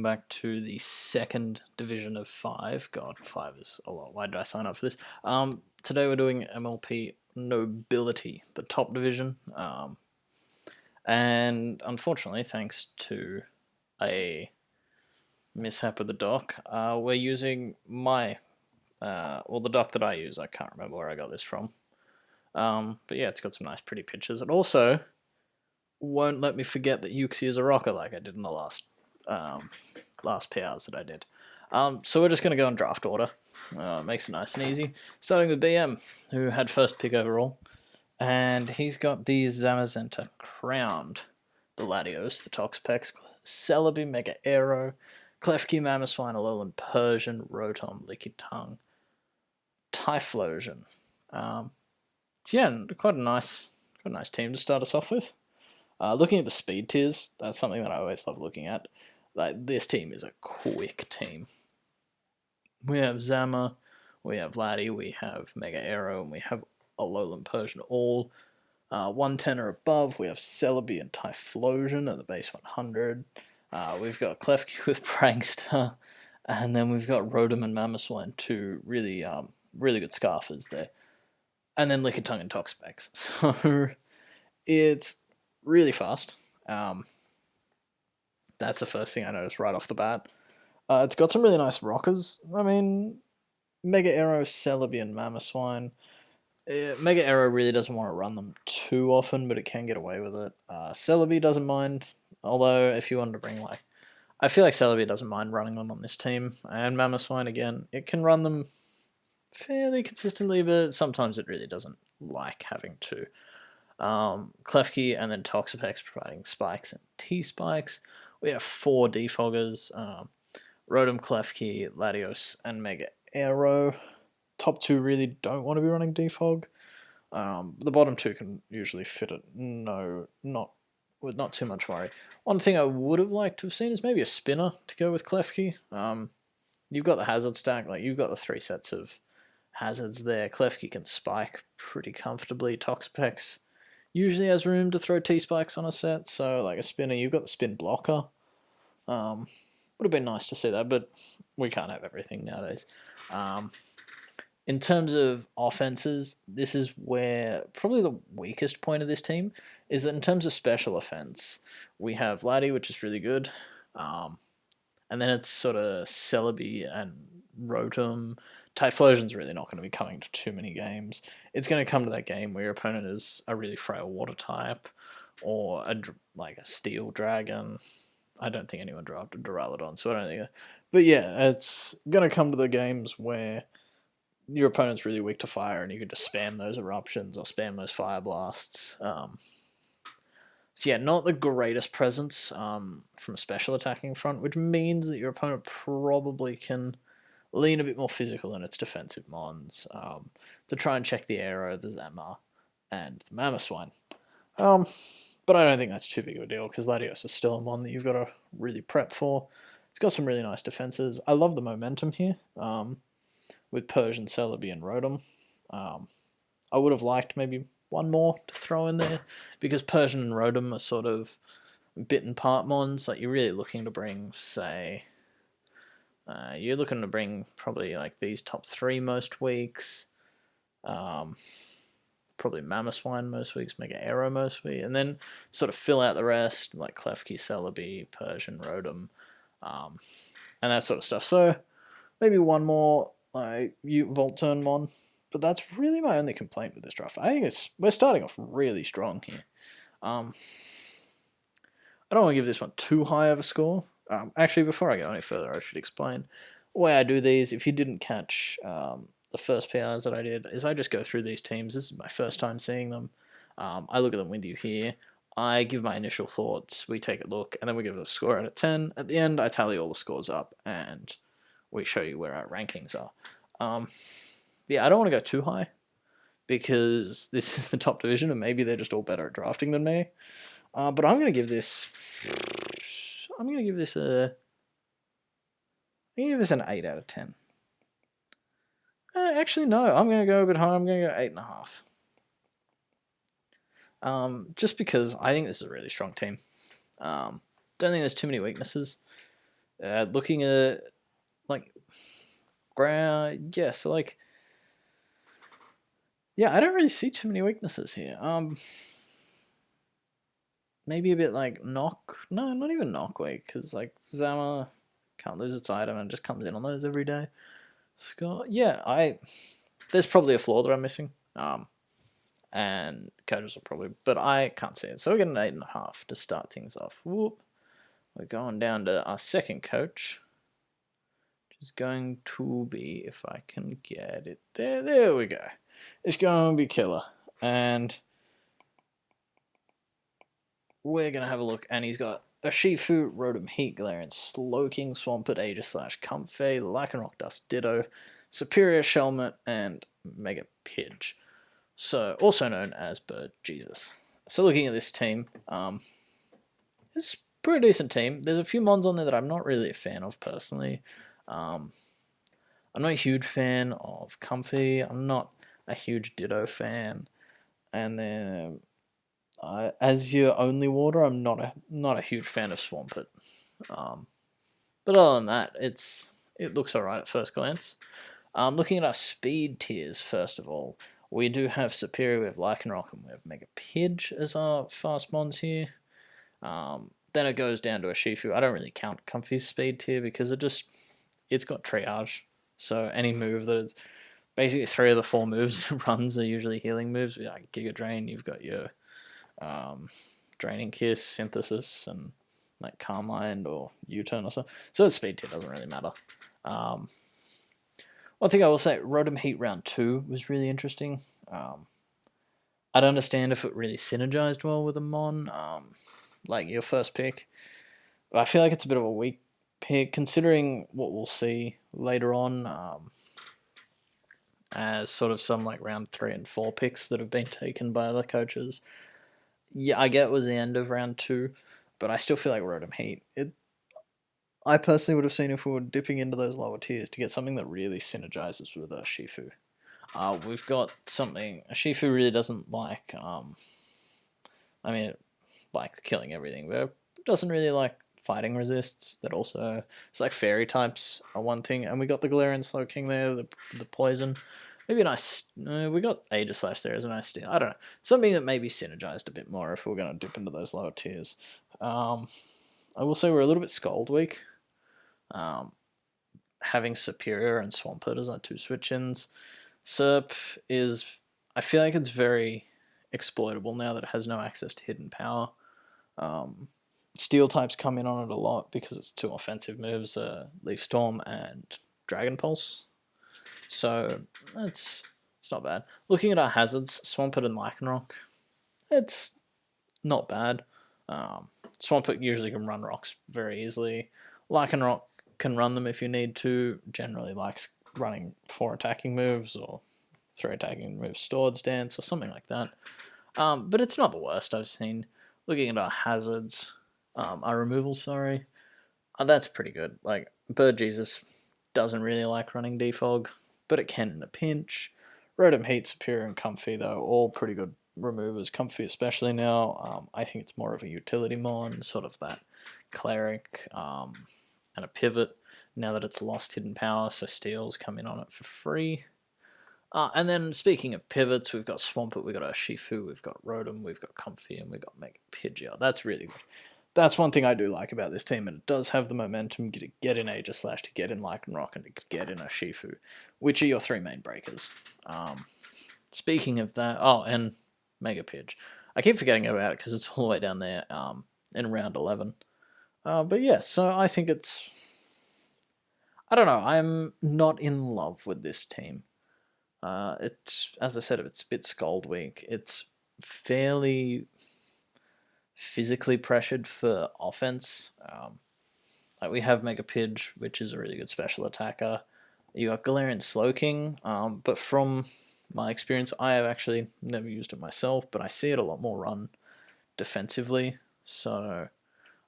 Back to the second division of 5. God, 5 is a lot. Why did I sign up for this? Today we're doing MLP Nobility, the top division. And unfortunately, thanks to a mishap with the dock, we're using my, the dock that I use. I can't remember where I got this from. But yeah, it's got some nice pretty pictures. It also won't let me forget that Yuxi is a rocker like I did in the last PRs that I did. So we're just going to go in draft order. Makes it nice and easy. Starting with BM, who had first pick overall. And he's got the Zamazenta Crowned, the Latios, the Toxapex, Celebi, Mega Aero, Klefki, Mamoswine, Alolan Persian, Rotom, Licky Tongue, Typhlosion. So yeah, quite a nice team to start us off with. Looking at the speed tiers, that's something that I always love looking at. Like, this team is a quick team. We have Zama, we have Laddie, we have Mega Aero, and we have Alolan Persian all 110 or above. We have Celebi and Typhlosion at the base 100. We've got Klefki with Prankster, and then we've got Rotom and Mamoswine, two really good scarfers there. And then Lickitung and Toxapex. So it's really fast. That's the first thing I noticed right off the bat. It's got some really nice rockers. I mean, Mega Aero, Celebi, and Mamoswine. Mega Aero really doesn't want to run them too often, but it can get away with it. Celebi doesn't mind, although if you wanted to bring, like, I feel like Celebi doesn't mind running them on this team. And Mamoswine, again, it can run them fairly consistently, but sometimes it really doesn't like having to. Klefki and then Toxapex providing spikes and T-spikes. We have 4 defoggers, Rotom, Klefki, Latios, and Mega Aero. Top 2 really don't want to be running defog. The bottom 2 can usually fit it. With not too much worry. One thing I would have liked to have seen is maybe a spinner to go with Klefki. You've got the hazard stack, like you've got the 3 sets of hazards there. Klefki can spike pretty comfortably. Toxapex usually has room to throw T-spikes on a set, so like a spinner, you've got the spin blocker. Would have been nice to see that, but we can't have everything nowadays. In terms of offenses, this is where probably the weakest point of this team is that in terms of special offense, we have Laddie, which is really good, and then it's sort of Celebi and Rotom. Typhlosion's really not going to be coming to too many games. It's going to come to that game where your opponent is a really frail water type, or a steel dragon. I don't think anyone drafted Duraludon, so I don't think. But yeah, it's going to come to the games where your opponent's really weak to fire, and you can just spam those eruptions or spam those fire blasts. So yeah, not the greatest presence from a special attacking front, which means that your opponent probably can lean a bit more physical in its defensive mons to try and check the Aero, the Zama, and the Mamoswine. But I don't think that's too big of a deal, because Latios is still a mon that you've got to really prep for. It's got some really nice defenses. I love the momentum here, with Persian, Celebi, and Rotom. I would have liked maybe one more to throw in there, because Persian and Rotom are sort of bit and part mons. Like, you're really looking to bring, say... you're looking to bring probably like these top 3 most weeks. Probably Mamoswine most weeks, Mega Aero most weeks, and then sort of fill out the rest, like Klefki, Celebi, Persian, Rotom, and that sort of stuff. So maybe one more like Volt Turn Mon, but that's really my only complaint with this draft. I think we're starting off really strong here. I don't want to give this one too high of a score. Actually, before I go any further, I should explain the way I do these. If you didn't catch the first PRs that I did, is I just go through these teams. This is my first time seeing them. I look at them with you here. I give my initial thoughts. We take a look, and then we give the score out of 10. At the end, I tally all the scores up, and we show you where our rankings are. Yeah, I don't want to go too high, because this is the top division, and maybe they're just all better at drafting than me. But I'm going to give this... I'm going to give this an 8 out of 10. Actually, no. I'm going to go a bit higher. I'm going to go 8.5. Just because I think this is a really strong team. Don't think there's too many weaknesses. Looking at like ground, yeah. So like, yeah, I don't really see too many weaknesses here. Maybe a bit like knock. No, not even knock weak, because like Zama can't lose its item and just comes in on those every day. Scott, yeah, there's probably a flaw that I'm missing. And coaches will probably, but I can't see it. So we're getting an 8.5 to start things off. Whoop. We're going down to our second coach, which is going to be, if I can get it there we go. It's going to be killer. And we're going to have a look, and he's got a Shifu, Rotom, Heat Glare, and Slowking, Swampert, Aegis / Comfey, Lycanroc, Dust Ditto, Superior Shelmet, and Mega Pidge. So, also known as Bird Jesus. So looking at this team, it's a pretty decent team. There's a few mons on there that I'm not really a fan of personally. I'm not a huge fan of Comfy. I'm not a huge Ditto fan. And then as your only water, I'm not a huge fan of Swampert. But other than that, it looks alright at first glance. Looking at our speed tiers, first of all, we do have Superior with Lycanroc and we have Mega Pidge as our fast mons here. Then it goes down to a Shifu. I don't really count Comfy's speed tier because it's got triage. So any move that is basically 3 of the 4 moves it runs are usually healing moves. Like Giga Drain, you've got your Draining Kiss, Synthesis, and like Calm Mind or U-Turn or so. So its speed tier doesn't really matter. One thing I will say, Rotom Heat Round 2 was really interesting. I don't understand if it really synergized well with a Mon, like your first pick. But I feel like it's a bit of a weak pick, considering what we'll see later on, as sort of some like round 3 and 4 picks that have been taken by other coaches. Yeah, I get it was the end of round 2, but I still feel like Rotom Heat. I personally would have seen if we were dipping into those lower tiers to get something that really synergizes with a Shifu. We've got something a Shifu really doesn't like. I mean, it likes killing everything, but it doesn't really like fighting resists. That also, it's like fairy types are one thing, and we got the Galarian Slowking there, the poison. Maybe a nice. We got Aegis Slash there as a nice steal. I don't know, something that maybe synergized a bit more if we're going to dip into those lower tiers. I will say we're a little bit Scald weak. Having Superior and Swampert as our 2 switch-ins. Serp is, I feel like it's very exploitable now that it has no access to hidden power. Steel types come in on it a lot because it's 2 offensive moves, Leaf Storm and Dragon Pulse. So it's not bad. Looking at our hazards, Swampert and Lycanroc, it's not bad. Swampert usually can run rocks very easily. Lycanroc can run them if you need to, generally likes running 4 attacking moves or 3 attacking moves stored stance or something like that. But it's not the worst I've seen. Looking at our hazards, our removals, sorry, that's pretty good. Like, Bird Jesus doesn't really like running Defog, but it can in a pinch. Rotom Heat, Superior, and Comfy, though, all pretty good removers. Comfy especially now. I think it's more of a utility mon, sort of that Cleric, and a Pivot, now that it's lost hidden power, so Steel's come in on it for free. And then speaking of pivots, we've got Swampert, we've got Urshifu, we've got Rotom, we've got Comfy, and we've got Mega Pidgeot. That's really good. That's one thing I do like about this team, and it does have the momentum to get in Aegis Slash, to get in Lycanroc, and to get in Urshifu, which are your 3 main breakers. Speaking of that, and Mega Pidge. I keep forgetting about it because it's all the way down there in round 11. But yeah, so I think I don't know, I'm not in love with this team. It's, as I said, it's a bit Scald weak. It's fairly physically pressured for offense. Like we have Mega Pidge, which is a really good special attacker. You got Galarian Slowking, but from my experience, I have actually never used it myself, but I see it a lot more run defensively, so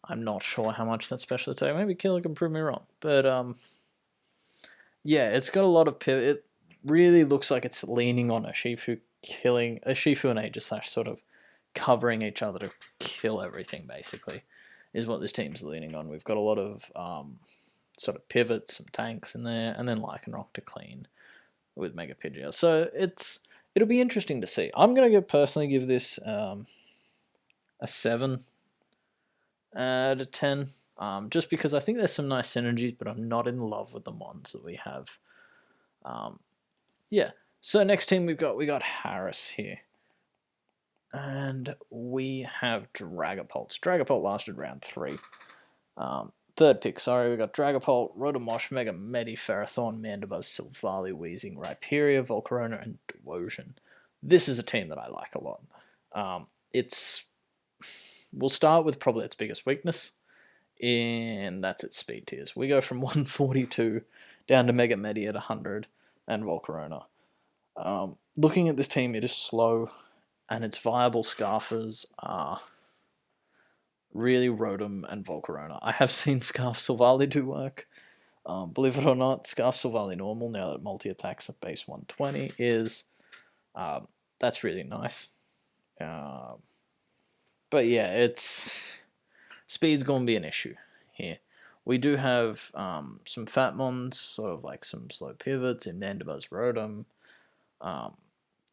I'm not sure how much that special attack. Maybe Killer can prove me wrong, but yeah, it's got a lot of pivot. It really looks like it's leaning on Urshifu and Aegis Slash sort of covering each other to kill everything, basically, is what this team's leaning on. We've got a lot of sort of pivots, some tanks in there, and then Lycanroc to clean with Mega Pidgeot. So it'll be interesting to see. I'm gonna personally give this a 7 out of 10. Just because I think there's some nice synergies, but I'm not in love with the mons that we have. Yeah. So next team we got Harris here. And we have Dragapult. Dragapult lasted round 3. Third pick, sorry, we got Dragapult, Rotomosh, Mega Medi, Ferrothorn, Mandibuzz, Silvally, Weezing, Rhyperior, Volcarona, and Dwosian. This is a team that I like a lot. We'll start with probably its biggest weakness, and that's its speed tiers. We go from 142 down to Mega Medi at 100 and Volcarona. Looking at this team, it is slow, and its viable Scarfers are really Rotom and Volcarona. I have seen Scarf Silvally do work. Believe it or not, Scarf Silvally normal, now that multi-attacks at base 120 is... that's really nice. But yeah, speed's going to be an issue here. We do have some fat mons, sort of like some slow pivots in Mandibuzz Rotom.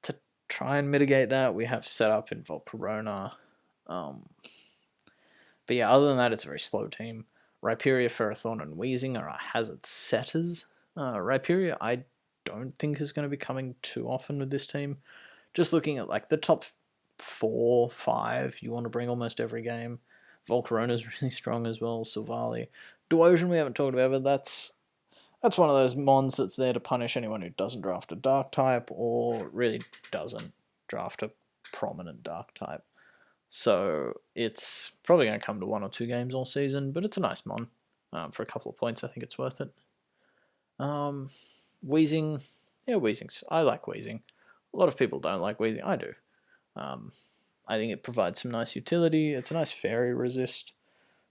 To try and mitigate that, we have set up in Volcarona. But yeah, other than that, it's a very slow team. Rhyperior, Ferrothorn, and Weezing are our hazard setters. Rhyperior, I don't think is going to be coming too often with this team. Just looking at like the top 4, 5, you want to bring almost every game. Volcarona's really strong as well. Silvally, Dwosian we haven't talked about, but that's one of those mons that's there to punish anyone who doesn't draft a dark type or really doesn't draft a prominent dark type. So it's probably going to come to 1 or 2 games all season, but it's a nice mon. For a couple of points, I think it's worth it. Weezing, yeah, Weezing. I like Weezing. A lot of people don't like Weezing. I do. I think it provides some nice utility. It's a nice fairy resist.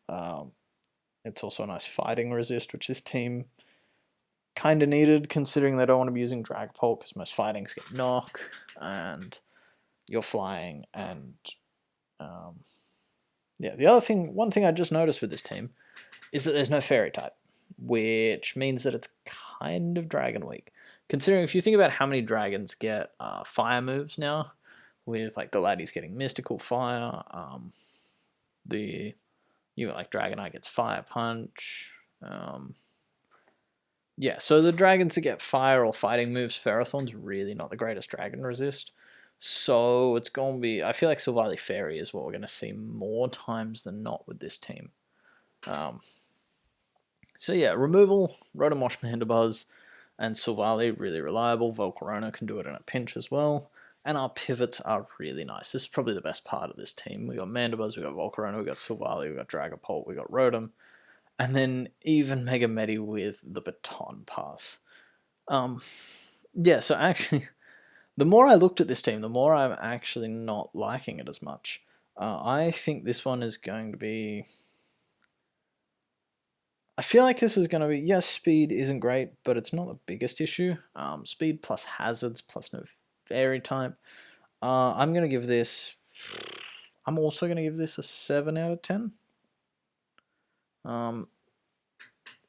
It's also a nice fighting resist, which this team kind of needed, considering they don't want to be using Dragapult, because most fightings get knock, and you're flying, and yeah, one thing I just noticed with this team is that there's no fairy type, which means that it's kind of dragon weak. Considering if you think about how many dragons get fire moves now, with like the laddies getting mystical fire, like Dragonite gets fire punch. Yeah, so the dragons that get fire or fighting moves, Ferrothorn's really not the greatest dragon resist. So it's going to be... I feel like Silvally Fairy is what we're going to see more times than not with this team. So yeah, removal, Rotomosh, Mandibuzz, and Silvally, really reliable. Volcarona can do it in a pinch as well. And our pivots are really nice. This is probably the best part of this team. We got Mandibuzz, we got Volcarona, we got Silvally, we got Dragapult, we got Rotom. And then even Mega Medi with the Baton Pass. Yeah, so actually... the more I looked at this team, the more I'm actually not liking it as much. I think this one is going to be... I feel like this is going to be... yes, speed isn't great, but it's not the biggest issue. Speed plus hazards plus no fairy type. I'm going to give this... I'm also going to give this a 7 out of 10.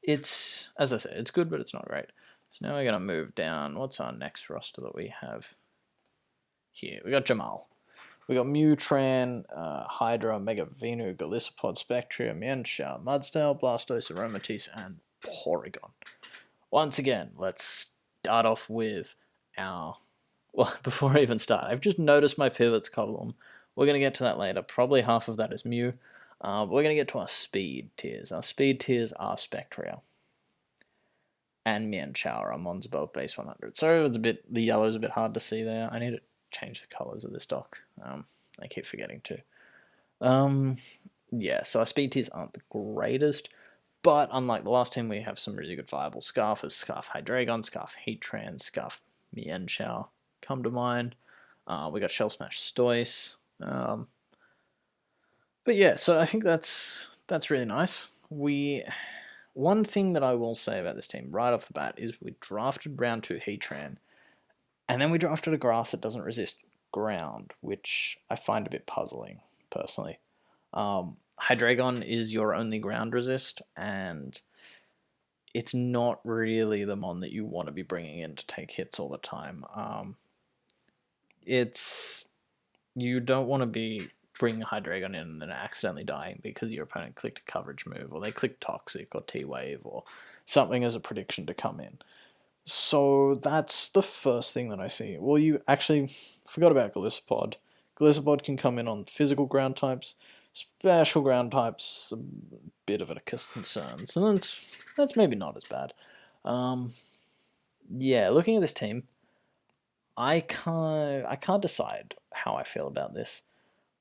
It's... as I said, it's good, but it's not great. So now we're going to move down. What's our next roster that we have here? We got Jamal. We got Mewtran, Hydra, Mega Venu, Golisopod, Spectria, Mienshao, Mudsdale, Blastoise, Aromatisse, and Porygon. Once again, let's start off with our... well, before I even start, I've just noticed my pivots column. We're going to get to that later. Probably half of that is Mew. We're going to get to our speed tiers. Our speed tiers are Spectria and Mienshao are mons above base 100. Sorry if the yellow's a bit hard to see there. I need to change the colours of this doc. I keep forgetting to. Yeah, so our speed tiers aren't the greatest, but unlike the last team, we have some really good viable Scarfers. Scarf Hydreigon, Scarf Heatran, Scarf Mienshao come to mind. We got Shell Smash Stoice. But yeah, so I think that's really nice. One thing that I will say about this team right off the bat is we drafted round 2 Heatran, and then we drafted a grass that doesn't resist ground, which I find a bit puzzling, personally. Hydreigon is your only ground resist, and it's not really the mon that you want to be bringing in to take hits all the time. You don't want to be bringing Hydreigon in and then accidentally dying because your opponent clicked a coverage move, or they clicked Toxic or T-Wave or something as a prediction to come in. So that's the first thing that I see. Well, you actually forgot about Golisopod. Golisopod can come in on physical ground types. Special ground types, a bit of a concern. So that's maybe not as bad. Yeah, looking at this team, I can't decide how I feel about this.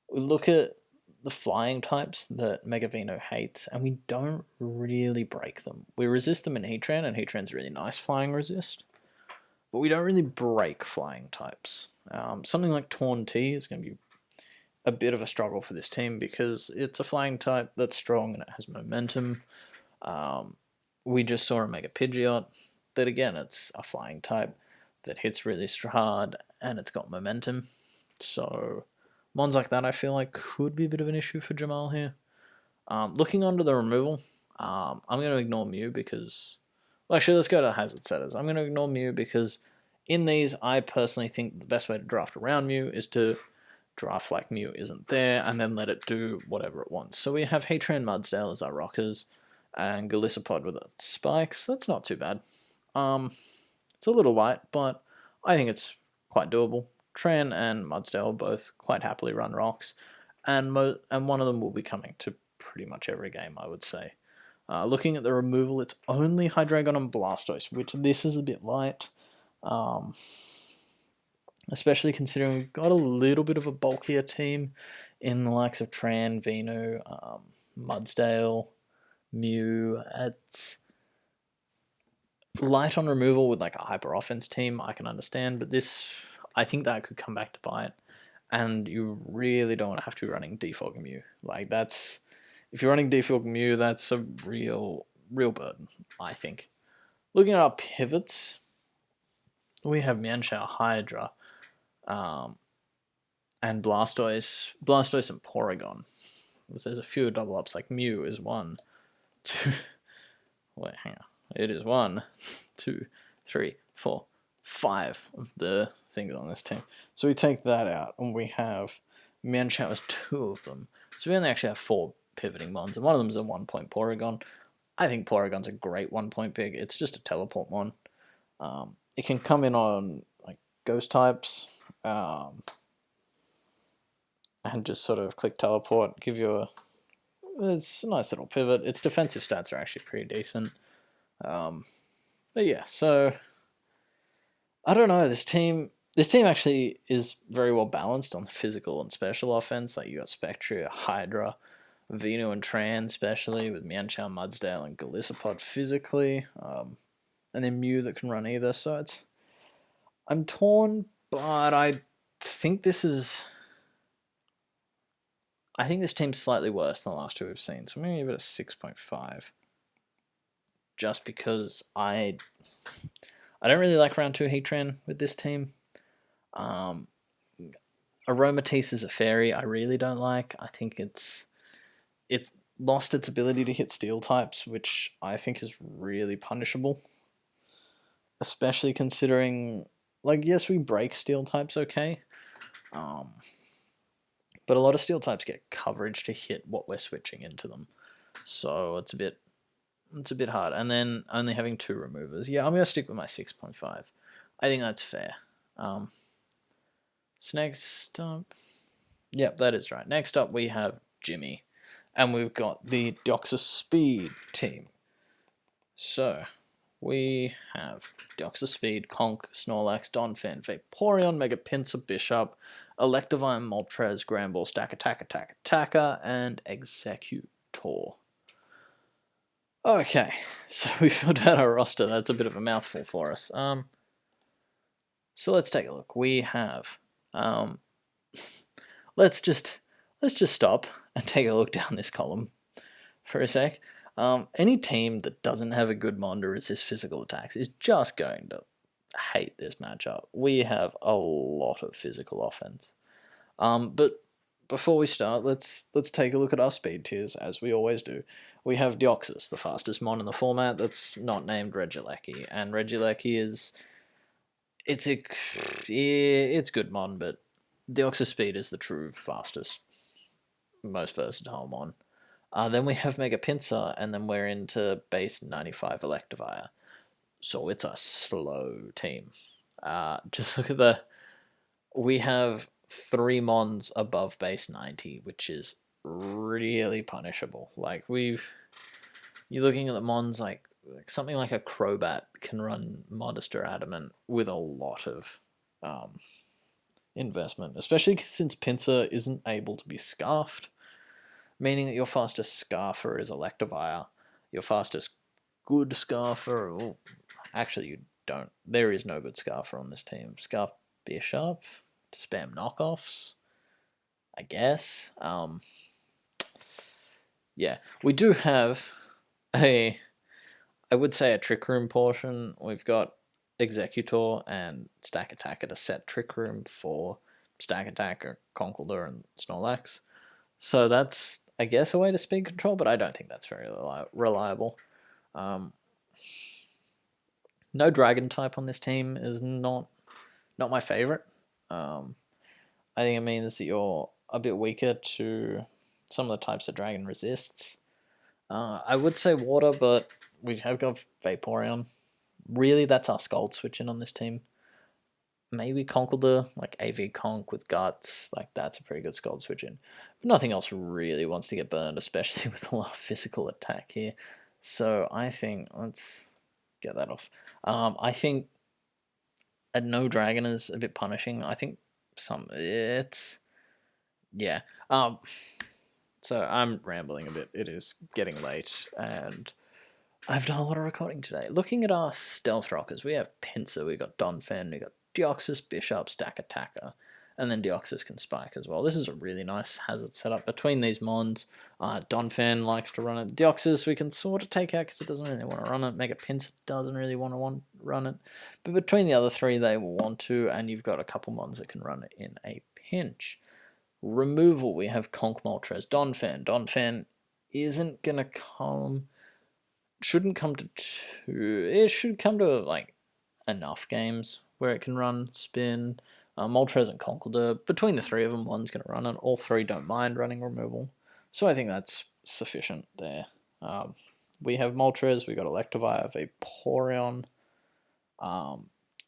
We look at the flying types that Megavino hates, and we don't really break them. We resist them in Heatran, and Heatran's really nice flying resist, but we don't really break flying types. Something like Torn T is going to be a bit of a struggle for this team because it's a flying type that's strong and it has momentum. We just saw a Mega Pidgeot that, again, it's a flying type that hits really hard and it's got momentum. So mons like that I feel like could be a bit of an issue for Jamal here. Looking onto the removal, I'm going to ignore Mew because... Well, actually, let's go to hazard setters. I'm going to ignore Mew because in these, I personally think the best way to draft around Mew is to draft like Mew isn't there and then let it do whatever it wants. So we have Heatran Mudsdale as our rockers and Golisopod with its spikes. That's not too bad. It's a little light, but I think it's quite doable. Tran and Mudsdale both quite happily run rocks, and one of them will be coming to pretty much every game, I would say. Looking at the removal, it's only Hydreigon and Blastoise, which this is a bit light. Especially considering we've got a little bit of a bulkier team in the likes of Tran, Venu, Mudsdale, Mew. It's light on removal with like a hyper offense team, I can understand, but this, I think that could come back to bite, and you really don't want to have to be running Defog Mew. Like, that's, if you're running Defog Mew, that's a real burden, I think. Looking at our pivots, we have Mienshao, Hydra, and Blastoise and Porygon. There's a few double ups, like Mew is 1, 2, wait, hang on. It is 1, 2, 3, 4, 5 of the things on this team. So we take that out, and we have Mienshao as 2 of them. So we only actually have 4 pivoting mons, and one of them is a 1-point Porygon. I think Porygon's a great 1-point pick. It's just a teleport mon. It can come in on like ghost types, and just sort of click teleport, give you a... It's a nice little pivot. Its defensive stats are actually pretty decent. But yeah, so I don't know, this team actually is very well balanced on physical and special offense. Like, you got Spectria, Hydra, Venu and Tran, especially with Mienshao, Mudsdale, and Golisopod physically, and then Mew that can run either. So I'm torn, but I think this team's slightly worse than the last 2 we've seen. So I'm going to give it a 6.5. Just because I don't really like round 2 Heatran with this team. Aromatisse is a fairy I really don't like. I think it's lost its ability to hit steel types, which I think is really punishable. Especially considering, like, yes, we break steel types okay, but a lot of steel types get coverage to hit what we're switching into them. So it's a bit hard. And then only having 2 removers. Yeah, I'm going to stick with my 6.5. I think that's fair. So next up... Yep, that is right. Next up we have Jimmy. And we've got the Deoxys Speed team. So, we have Deoxys Speed, Conk, Snorlax, Donphan, Vaporeon, Mega Pinsir, Bishop, Electivire, Moltres, Granbull, Stakataka, and Executor. Okay, so we filled out our roster. That's a bit of a mouthful for us. So let's take a look. We have, let's just stop and take a look down this column for a sec. Any team that doesn't have a good mon to resist physical attacks is just going to hate this matchup. We have a lot of physical offense. But before we start, let's take a look at our speed tiers, as we always do. We have Deoxys, the fastest mon in the format that's not named Regieleki, and Regieleki it's good mon, but Deoxys speed is the true fastest, most versatile mon. Then we have Mega Pinsir, and then we're into base 95 Electivire. So it's a slow team. Just look at we have 3 mons above base 90, which is really punishable. Like, you're looking at the mons like something like a Crobat can run Modest or Adamant with a lot of investment, especially since Pinsir isn't able to be scarfed, meaning that your fastest scarfer is Electivire. Your fastest good scarfer, oh, actually you don't. There is no good scarfer on this team. Scarf Bishop to spam knockoffs, I guess. Yeah, we do have I would say a Trick Room portion. We've got Executor and Stack Attacker to set Trick Room for Stack Attacker, Conkeldurr, and Snorlax. So that's, I guess, a way to speed control, but I don't think that's very reliable. No Dragon type on this team is not my favorite. I think it means that you're a bit weaker to some of the types that Dragon resists. I would say Water, but we have got Vaporeon. Really, that's our Scald switching on this team. Maybe Conkeldurr, like AV Conk with Guts, like that's a pretty good Scald switching. But nothing else really wants to get burned, especially with a lot of physical attack here. So I think, let's get that off. I think a no Dragon is a bit punishing. I think yeah. So I'm rambling a bit. It is getting late, and I've done a lot of recording today. Looking at our Stealth Rockers, we have Pinsir, we got Donphan, we got Deoxys, Bishop, Stack Attacker, and then Deoxys can Spike as well. This is a really nice hazard setup between these mons. Donphan likes to run it. Deoxys we can sort of take out because it doesn't really want to run it. Mega Pinsir doesn't really want to run it. But between the other three, they will want to, and you've got a couple mons that can run it in a pinch. Removal, we have Conk, Moltres, Donphan. Donphan isn't going to come... Shouldn't come to two... It should come to, like, enough games where it can run Spin. Moltres and Conkeldurr. Between the three of them, one's going to run it. All three don't mind running Removal. So I think that's sufficient there. We have Moltres, we got Electivire, Vaporeon,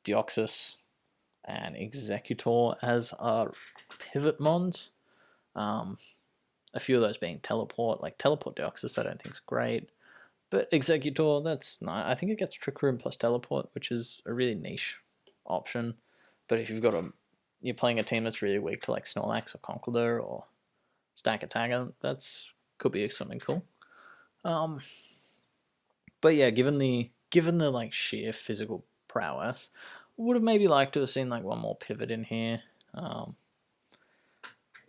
Deoxys, and Executor as our pivot mons. A few of those being Teleport. Like, Teleport Deoxys I don't think is great. But Executor, that's nice. I think it gets Trick Room plus Teleport, which is a really niche option. But if you're playing a team that's really weak to like Snorlax or Conkeldurr or Stack Attacker, that's could be something cool. But yeah, given the like sheer physical prowess, would have maybe liked to have seen like one more pivot in here.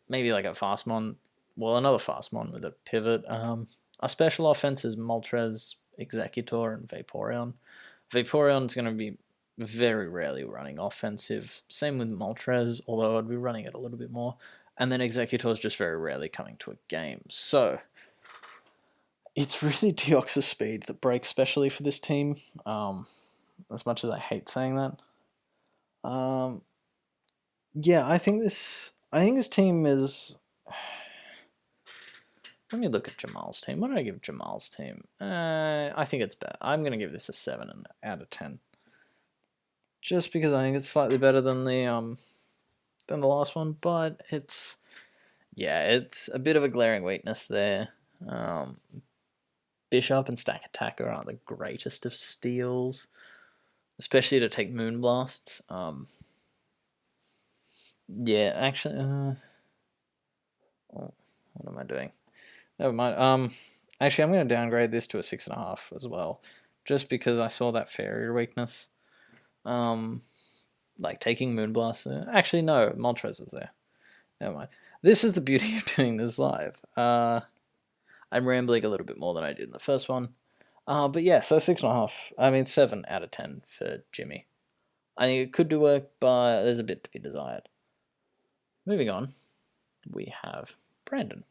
Maybe like a Fastmon. Well, another Fastmon with a pivot. Our special offense is Moltres, Executor, and Vaporeon. Vaporeon's going to be very rarely running offensive. Same with Moltres, although I'd be running it a little bit more. And then Executor is just very rarely coming to a game. So it's really Deoxys speed that breaks specially for this team. As much as I hate saying that. Yeah, I think this team is... Let me look at Jamal's team. What did I give Jamal's team? I think it's better. I'm going to give this a 7 out of 10. Just because I think it's slightly better than the last one, but it's a bit of a glaring weakness there. Bishop and Stack Attacker aren't the greatest of steals, especially to take Moonblasts. Yeah, actually, what am I doing? Never mind. Actually, I'm going to downgrade this to a 6.5 as well, just because I saw that Fairy weakness. Like taking Moonblast. Actually, no, Moltres is there. Never mind. This is the beauty of doing this live. I'm rambling a little bit more than I did in the first one. But yeah, so 6.5. I mean, 7 out of 10 for Jimmy. I think it could do work, but there's a bit to be desired. Moving on. we have Brandon.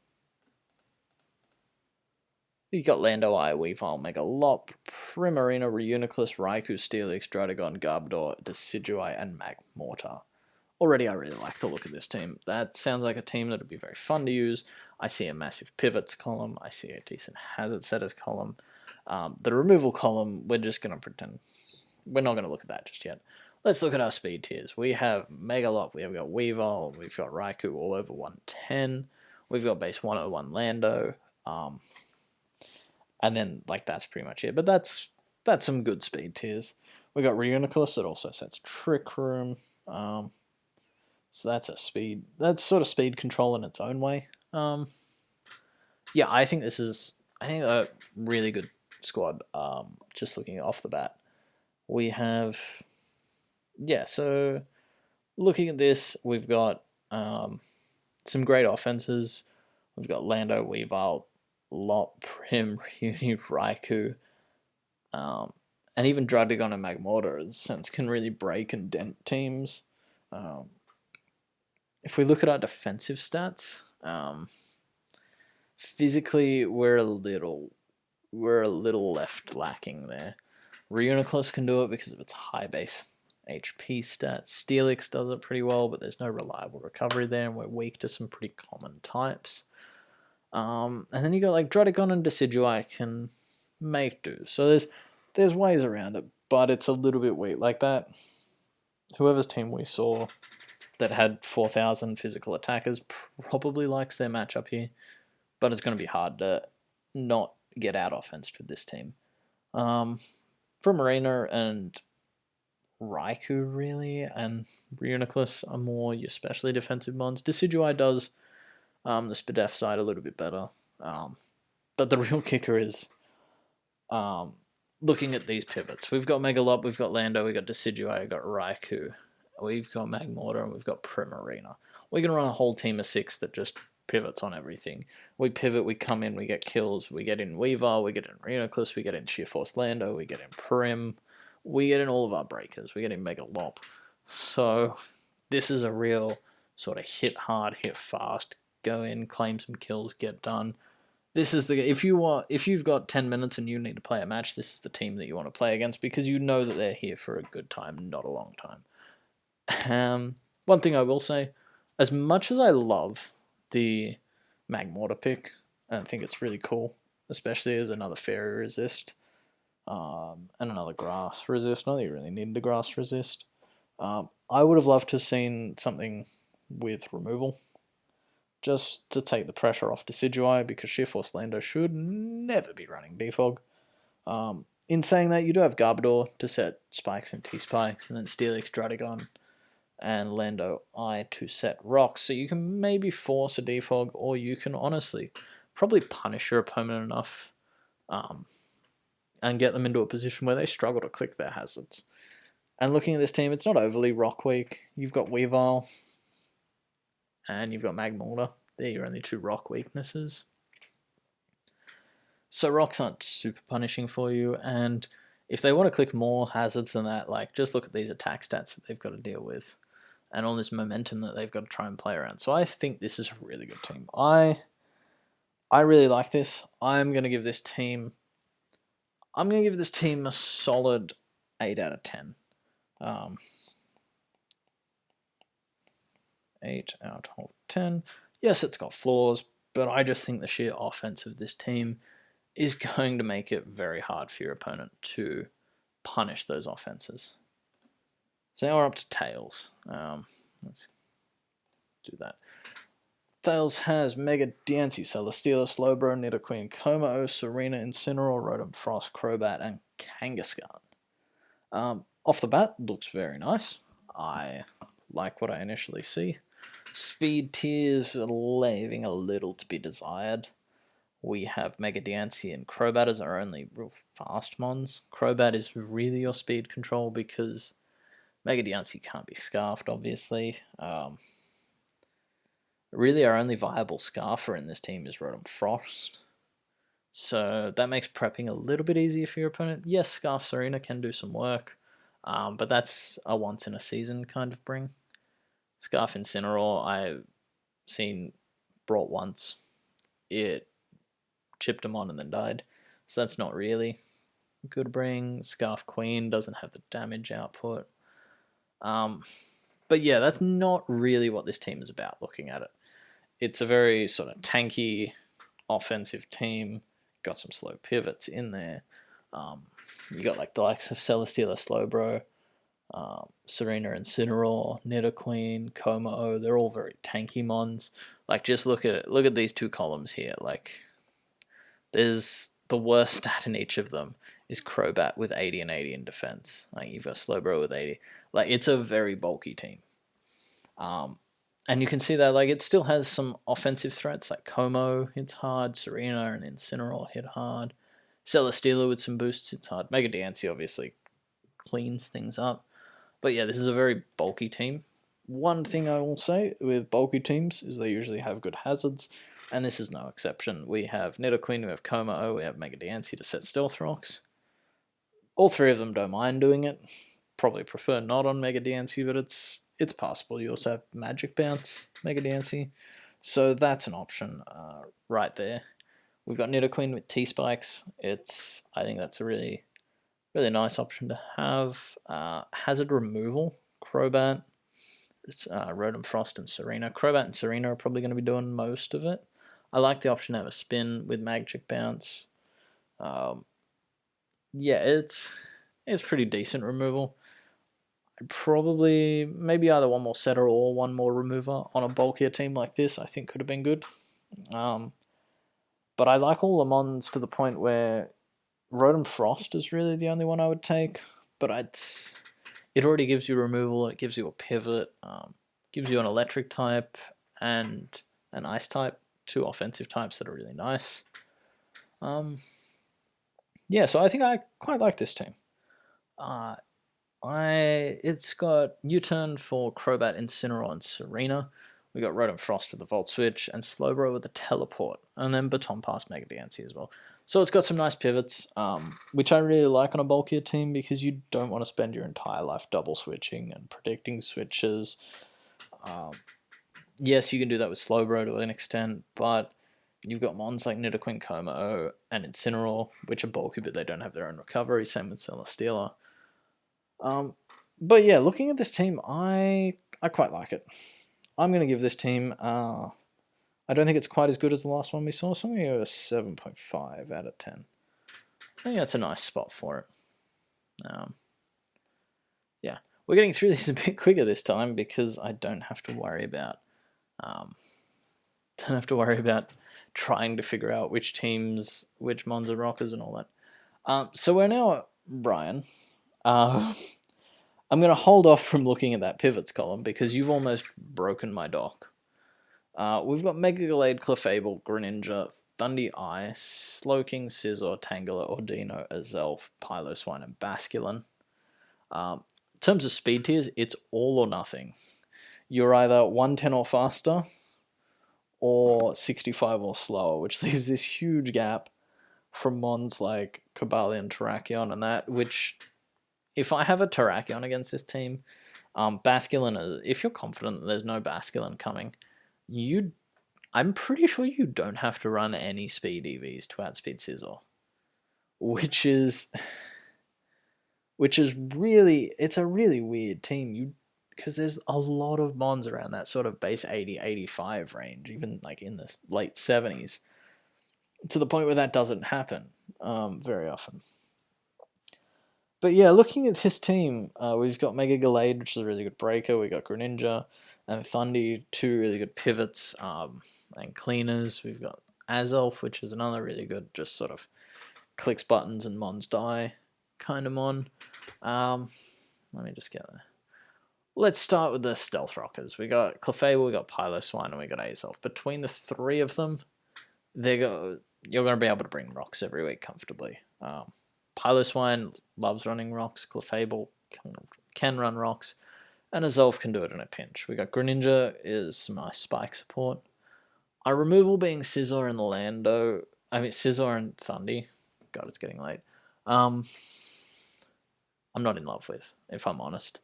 You got Lando, Weavile, Megalop, Primarina, Reuniclus, Raikou, Steelix, Druddigon, Garbodor, Decidueye, and Magmortar. Already I really like the look of this team. That sounds like a team that would be very fun to use. I see a massive pivots column. I see a decent hazard setters column. The removal column, we're just going to pretend. We're not going to look at that just yet. Let's look at our speed tiers. We have Megalop, we have got Weavile, we've got Raikou all over 110. We've got base 101 Lando. And then, like, that's pretty much it. But that's some good speed tiers. We got Reuniclus that also sets Trick Room. So that's sort of speed control in its own way. Yeah, I think this is a really good squad. Just looking off the bat, we have so looking at this, we've got some great offenses. We've got Lando, Weavile, Lop, Prim, Reuni, Raikou, and even Druddigon and Magmortar in a sense can really break and dent teams. If we look at our defensive stats, physically we're a little left lacking there. Reuniclus can do it because of its high base HP stats. Steelix does it pretty well, but there's no reliable recovery there, and we're weak to some pretty common types. And then you got like Druddigon and Decidueye can make do. So there's ways around it, but it's a little bit weak. Like that, whoever's team we saw that had 4,000 physical attackers probably likes their matchup here, but it's going to be hard to not get out offensed with this team. For Marina and Raikou, really, and Reuniclus are more your specially defensive mons. Decidueye does the Spadef side a little bit better, but the real kicker is looking at these pivots. We've got Megalop, we've got Lando, we've got Decidueye, we've got Raikou, we've got Magmortar, and we've got Primarina. We can run a whole team of 6 that just pivots on everything. We pivot, we come in, we get kills, we get in Weavile, we get in Reuniclus, we get in Sheer Force Lando, we get in Prim, we get in all of our breakers, we get in Megalop. So this is a real sort of hit hard, hit fast, go in, claim some kills, get done. This is if you've got 10 minutes and you need to play a match, this is the team that you want to play against because you know that they're here for a good time, not a long time. One thing I will say, as much as I love the Magmortar pick, I think it's really cool, especially as another fairy resist, and another grass resist. Not that you really needed a grass resist. I would have loved to have seen something with removal, just to take the pressure off Decidueye, because Sheer Force Lando should never be running Defog. In saying that, you do have Garbodor to set spikes and T-spikes, and then Steelix, Druddigon, and Lando to set rocks, so you can maybe force a defog, or you can honestly probably punish your opponent enough and get them into a position where they struggle to click their hazards. And looking at this team, it's not overly rock weak. You've got Weavile and you've got Magmortar. They're your only 2 rock weaknesses. So rocks aren't super punishing for you, and if they want to click more hazards than that, like, just look at these attack stats that they've got to deal with, and all this momentum that they've got to try and play around. So I think this is a really good team. I really like this. I'm going to give this team a solid 8 out of 10. 8 out of 10. Yes, it's got flaws, but I just think the sheer offense of this team is going to make it very hard for your opponent to punish those offenses. So now we're up to Tails. Let's do that. Tails has Mega Diancie, Celesteela, Slowbro, Nidoqueen, Kommo, Serena, Incineroar, Rotom, Frost, Crobat, and Kangaskhan. Off the bat, looks very nice. I like what I initially see. Speed tiers are leaving a little to be desired. We have Mega Diancie and Crobat as our only real fast mons. Crobat is really your speed control because Mega Diancie can't be scarfed, obviously. Really, our only viable scarfer in this team is Rotom Frost. So that makes prepping a little bit easier for your opponent. Yes, Scarf Serena can do some work, but that's a once-in-a-season kind of bring. Scarf Incineroar, seen brought once. It chipped them on and then died. So that's not really good to bring. Scarf Queen doesn't have the damage output. But yeah, that's not really what this team is about, looking at it. It's a very sort of tanky, offensive team. Got some slow pivots in there. You got like the likes of Celesteela Slowbro, Serena Incineroar, Nidoqueen, Como-O. They're all very tanky mons. Like, just look at it. Look at these two columns here. Like, there's the worst stat in each of them is Crobat with 80 and 80 in defense. Like, you've got Slowbro with 80. Like, it's a very bulky team. And you can see that, like, it still has some offensive threats, like Como hits hard, Serena and Incineroar hit hard, Celesteela with some boosts hits hard. Mega Diancie obviously cleans things up. But yeah, this is a very bulky team. One thing I will say with bulky teams is they usually have good hazards, and this is no exception. We have Nidoqueen, we have Como-O, we have Mega Diancie to set Stealth Rocks. All three of them don't mind doing it. Probably prefer not on Mega Diancie, but it's possible. You also have Magic Bounce, Mega Diancie, so that's an option right there. We've got Nidoqueen with T-Spikes. I think that's a really nice option to have. Hazard removal, Crobat. It's Rotom Frost and Serena. Crobat and Serena are probably going to be doing most of it. I like the option to have a spin with Magic Bounce. Yeah, it's pretty decent removal. Probably maybe either one more setter or one more remover on a bulkier team like this, I think could have been good. But I like all the mons to the point where Rotom Frost is really the only one I would take, but it already gives you removal, it gives you a pivot, gives you an electric type and an ice type, two offensive types that are really nice. Yeah, so I think I quite like this team. It's got U-Turn for Crobat, Incineroar, and Serena. We got Rotom Frost with the Volt Switch, and Slowbro with the Teleport, and then Baton Pass Mega Diancie as well. So it's got some nice pivots, which I really like on a bulkier team, because you don't want to spend your entire life double switching and predicting switches. Yes, you can do that with Slowbro to an extent, but you've got mons like Nidoqueen, Como-O, and Incineroar, which are bulky, but they don't have their own recovery, same with Celesteela. But yeah, looking at this team, I quite like it. I'm going to give this team, I don't think it's quite as good as the last one we saw, so I'm going to go a 7.5 out of 10. I think that's a nice spot for it. Yeah, we're getting through this a bit quicker this time because I don't have to worry about trying to figure out which mons are rockers and all that. So we're now at Brian. I'm going to hold off from looking at that pivots column because you've almost broken my dock. We've got Mega Gallade, Clefable, Greninja, Thundy-Eye, Slowking, Scizor, Tangela, Ordino, Azelf, Piloswine, and Basculin. In terms of speed tiers, it's all or nothing. You're either 110 or faster, or 65 or slower, which leaves this huge gap from mons like Cobalion, Terrakion, and that, which, if I have a Terrakion against this team, Basculin, if you're confident that there's no Basculin coming, I'm pretty sure you don't have to run any speed EVs to outspeed Scizor, which is really, it's a really weird team. Because there's a lot of mons around that sort of base 80, 85 range, even like in the late 70s, to the point where that doesn't happen very often. But yeah, looking at this team, we've got Mega Gallade, which is a really good breaker. We got Greninja and Thundy, two really good pivots and cleaners. We've got Azelf, which is another really good, just sort of clicks buttons and mons die kind of mon. Let me just get there. Let's start with the Stealth Rockers. We got Clefable, we got Piloswine, and we got Azelf. Between the three of them, you're going to be able to bring rocks every week comfortably. Piloswine loves running rocks, Clefable can run rocks, and Azelf can do it in a pinch. We got Greninja is some nice spike support. Our removal being Scizor and Scizor and Thundy. God, it's getting late. I'm not in love with, if I'm honest.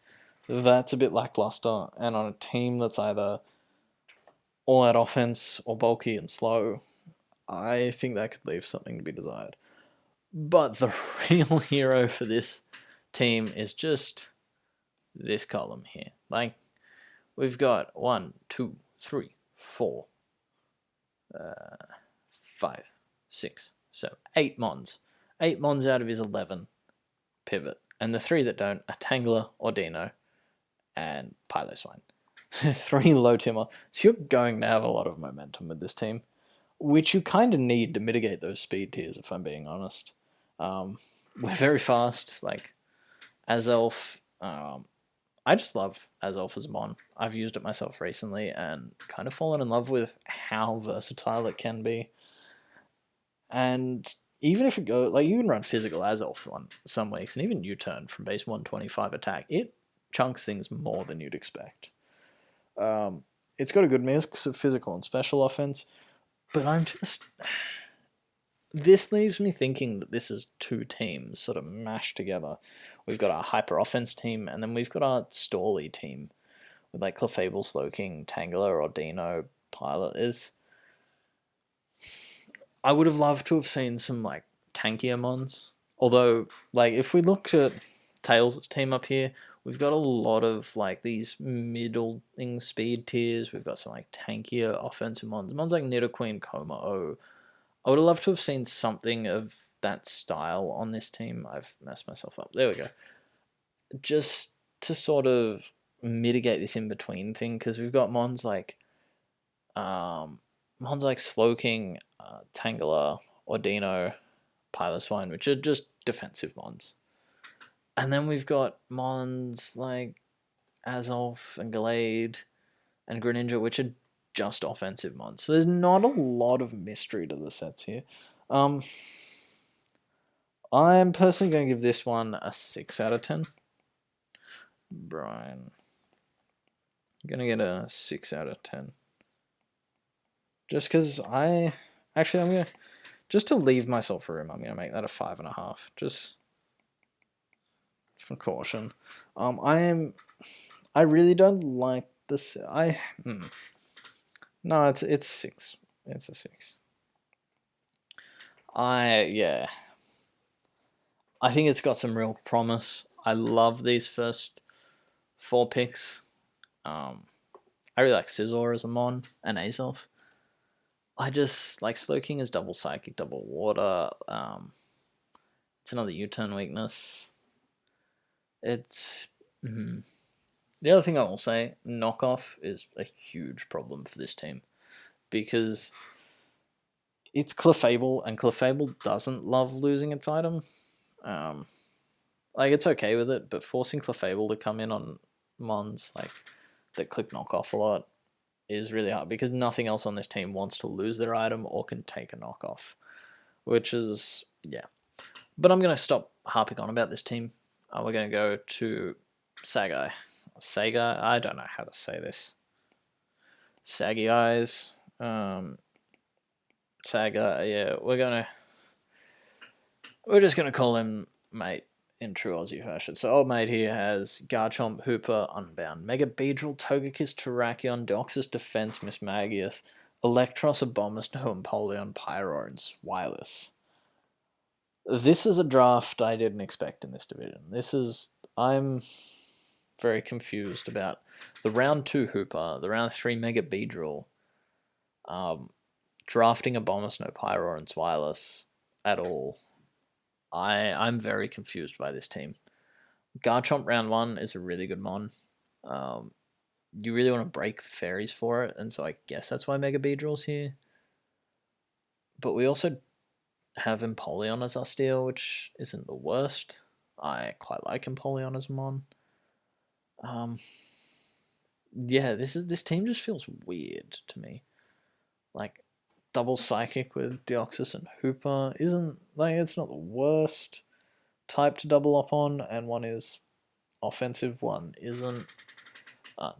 That's a bit lackluster, and on a team that's either all-out offense or bulky and slow, I think that could leave something to be desired. But the real hero for this team is just this column here. Like, we've got 1, 2, 3, 4, 5, 6, 7, 8 Mons. 8 Mons out of his 11 pivot. And the 3 that don't are Tangler, Ordino, and Piloswine. 3 low timber. So you're going to have a lot of momentum with this team, which you kind of need to mitigate those speed tiers, if I'm being honest. We're very fast, like Azelf. I just love Azelf as a mon. I've used it myself recently and kind of fallen in love with how versatile it can be. And even if it goes, like, you can run physical Azelf on some weeks, and even U-turn from base 125 attack, it chunks things more than you'd expect. It's got a good mix of physical and special offense, but this leaves me thinking that this is 2 teams sort of mashed together. We've got our hyper offense team, and then we've got our Storly team with like Clefable, Slowking, Tangler, Ordino, Pilot is. I would have loved to have seen some like tankier mons. Although, like, if we look at Tails' team up here, we've got a lot of like these middling speed tiers. We've got some like tankier offensive mons. Mons like Nidoqueen, Coma O. I would have loved to have seen something of that style on this team. I've messed myself up. There we go. Just to sort of mitigate this in-between thing, because we've got mons like Slowking, Tangela, Ordino, Piloswine, which are just defensive mons. And then we've got mons like Azelf and Gallade and Greninja, which are just offensive mons. So there's not a lot of mystery to the sets here. I'm personally going to give this one a 6 out of 10. Brian. I'm going to get a 6 out of 10. Just because I'm going to, just to leave myself room, I'm going to make that a 5.5. Just for caution. I really don't like this. No, it's 6. It's a 6. I think it's got some real promise. I love these first 4 picks. I really like Scizor as a mon and Azelf. I just like Slowking is double psychic, double water. It's another U-turn weakness. It's the other thing I will say, knockoff is a huge problem for this team because it's Clefable, and Clefable doesn't love losing its item. Like, it's okay with it, but forcing Clefable to come in on mons like that click knockoff a lot is really hard because nothing else on this team wants to lose their item or can take a knockoff, which is, yeah. But I'm going to stop harping on about this team. We're going to go to Sagai. I don't know how to say this. Saggy Eyes. Saga, yeah, we're just gonna call him mate in true Aussie fashion. So old mate here has Garchomp, Hooper, Unbound, Mega Beedrill, Togekiss, Terrakion, Deoxys, Defense, Mismagius, Electros, Abomasnow, Empoleon, Pyro, and Swilus. This is a draft I didn't expect in this division. I'm very confused about the round 2 Hooper, the round 3 Mega Beedrill, drafting Abomasnow, Pyro, and Swilus at all. I'm very confused by this team. Garchomp round 1 is a really good mon. You really want to break the fairies for it, and so I guess that's why Mega Beedrill's here. But we also have Empoleon as our steal, which isn't the worst. I quite like Empoleon as a mon. Yeah, this team just feels weird to me. Like, double psychic with Deoxys and Hooper isn't, like, it's not the worst type to double up on, and one is offensive, one isn't.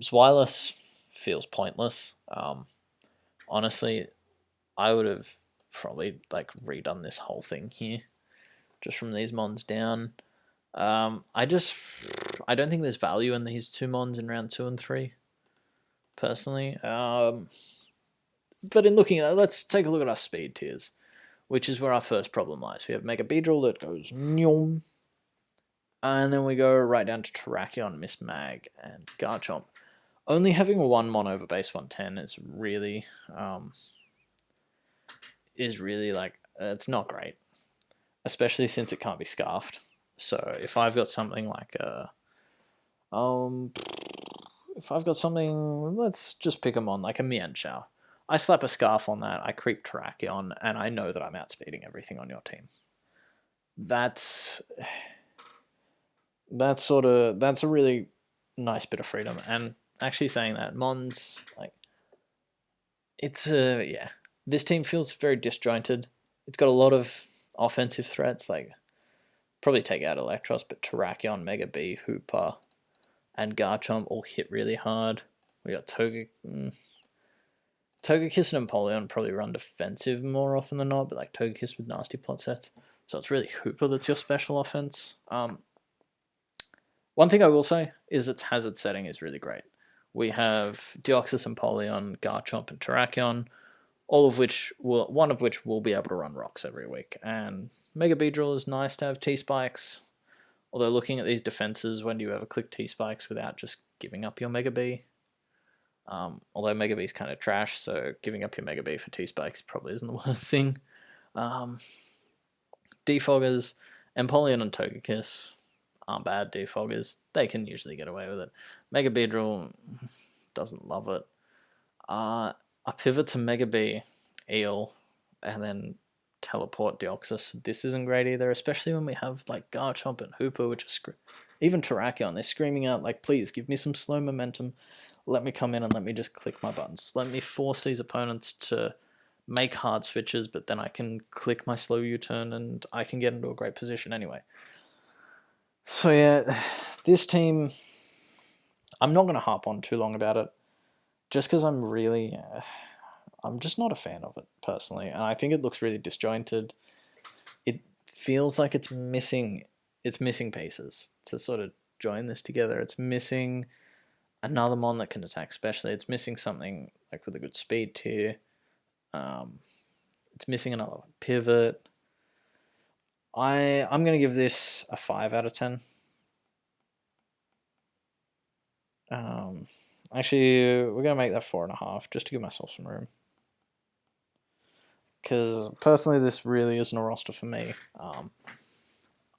Zwilus feels pointless. Honestly, I would have probably like redone this whole thing here, just from these mons down. I don't think there's value in these 2 mons in round 2 and 3. Personally, But in looking at that, let's take a look at our speed tiers, which is where our first problem lies. We have Mega Beedrill that goes nyom, and then we go right down to Terrakion, Miss Mag, and Garchomp. Only having one mon over base 110 is really like, it's not great, especially since it can't be scarfed. So if I've got something like let's just pick a mon like a Mienshao. I slap a scarf on that, I creep Terrakion, and I know that I'm outspeeding everything on your team. That's a really nice bit of freedom. And actually saying that, Mons, like, it's yeah. This team feels very disjointed. It's got a lot of offensive threats, like probably take out Electros, but Terrakion, Mega B, Hooper, and Garchomp all hit really hard. We got Togekiss and Empoleon probably run defensive more often than not, but like Togekiss with nasty plot sets. So it's really Hooper that's your special offense. One thing I will say is its hazard setting is really great. We have Deoxys, Empoleon, Garchomp, and Terrakion, one of which will be able to run rocks every week. And Mega Beedrill is nice to have T-Spikes. Although looking at these defenses, when do you ever click T-Spikes without just giving up your Mega B? Although Mega B is kind of trash, so giving up your Mega B for T-Spikes probably isn't the worst thing. Defoggers, Empoleon and Togekiss aren't bad defoggers. They can usually get away with it. Mega Beedrill doesn't love it. A pivot to Mega B, Eel, and then teleport Deoxys. This isn't great either, especially when we have like Garchomp and Hooper, which are even Terrakion. They're screaming out like, please give me some slow momentum. Let me come in and let me just click my buttons. Let me force these opponents to make hard switches, but then I can click my slow U-turn and I can get into a great position anyway. So yeah, this team, I'm not going to harp on too long about it, just because I'm just not a fan of it, personally, and I think it looks really disjointed. It feels like it's missing pieces to sort of join this together. It's missing another mon that can attack specially. It's missing something like with a good speed tier. It's missing another pivot. I'm going to give this a 5 out of 10. Actually, we're going to make that 4.5 just to give myself some room. Because personally, this really isn't a roster for me.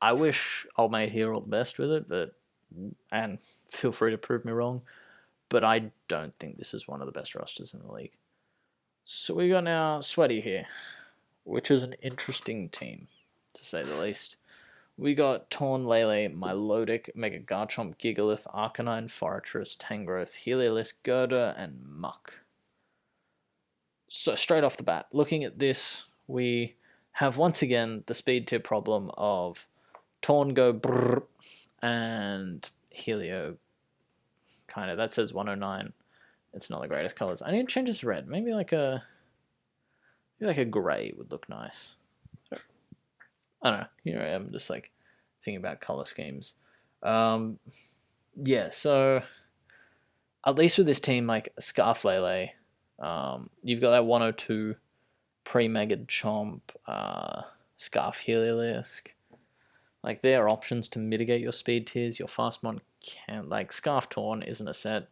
I wish Old Mate here all the best with it, and feel free to prove me wrong, but I don't think this is one of the best rosters in the league. So we got now Sweaty here, which is an interesting team, to say the least. We got Torn, Lele, Milotic, Mega Garchomp, Gigalith, Arcanine, Forretress, Tangrowth, Heliolisk, Gerda, and Muck. So straight off the bat, looking at this, we have once again the speed tier problem of Torn go brrr, and Helio kind of, that says 109. It's not the greatest colors. I need to change this to red. Maybe like a gray would look nice. I don't know. Here I am, just like thinking about color schemes. Yeah, so at least with this team, like Scarf Lele, you've got that 102 pre-Mega Chomp, Scarf Heliolisk. Like, there are options to mitigate your speed tiers. Your Fastmon can, like, Scarf Torn isn't a set,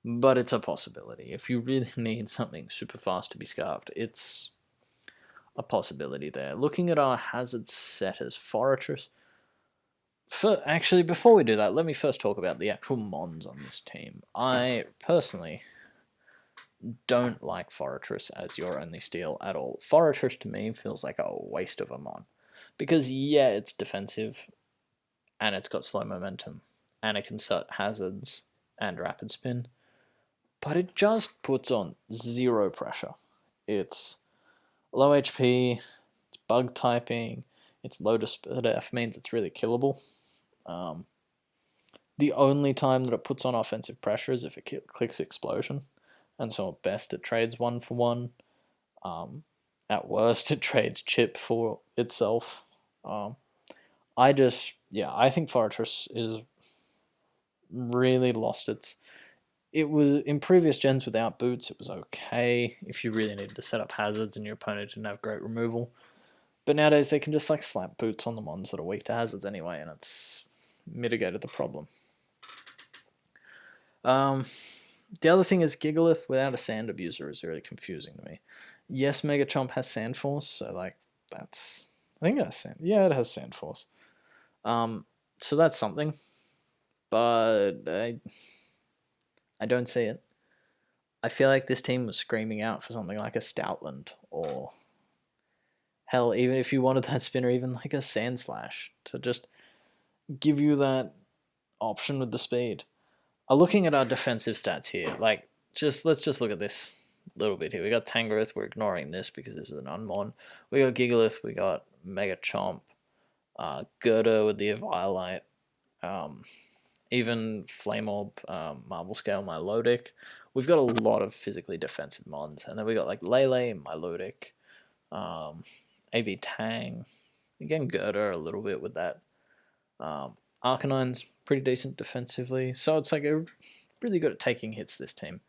but it's a possibility. If you really need something super fast to be scarfed, it's a possibility there. Looking at our hazard setters, Forretress. Actually, before we do that, let me first talk about the actual mons on this team. I personally don't like Forretress as your only steal at all. Forretress to me feels like a waste of a mon. Because yeah, it's defensive, and it's got slow momentum, and it can set hazards and rapid spin, but it just puts on zero pressure. It's low HP, it's bug typing, it's low to split F means it's really killable. The only time that it puts on offensive pressure is if it clicks Explosion, and so at best it trades 1 for 1. At worst, it trades chip for itself. I think Forretress is really lost it was in previous gens without boots, it was okay if you really needed to set up hazards and your opponent didn't have great removal. But nowadays they can just like slap boots on the mons that are weak to hazards anyway, and it's mitigated the problem. The other thing is Gigalith without a Sand Abuser is really confusing to me. Yes, Mega Chomp has Sand Force, so like that's I think it has Sand. Yeah, it has Sand Force. So that's something, but I don't see it. I feel like this team was screaming out for something like a Stoutland, or hell, even if you wanted that spinner, even like a Sand Slash to just give you that option with the speed. Looking at our defensive stats here, like let's just look at this little bit here. We got Tangrowth, we're ignoring this because this is an unmon. We got Gigalith, we got Mega Chomp, Gerda with the Eviolite, even Flame Orb, Marble Scale, Milotic. We've got a lot of physically defensive mons, and then we got like Lele, Milotic, AV Tang, again Gerda a little bit with that. Arcanine's pretty decent defensively, so it's like a really good at taking hits, this team.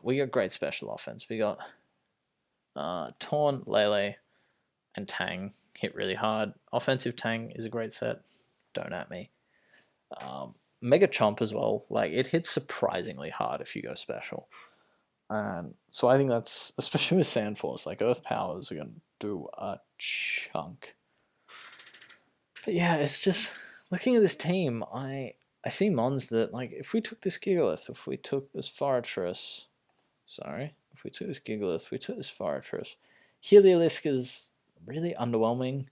We got great special offense. We got Taunt, Lele, and Tang hit really hard. Offensive Tang is a great set. Don't at me. Mega Chomp as well. Like, it hits surprisingly hard if you go special. And so I think that's, especially with Sand Force, like Earth Powers are going to do a chunk. But yeah, it's just, looking at this team, I see mons that, like, if we took this Gigalith, if we took this Fortress, if we took this Gigalith, we took this Fortress, Heliolisk is really underwhelming,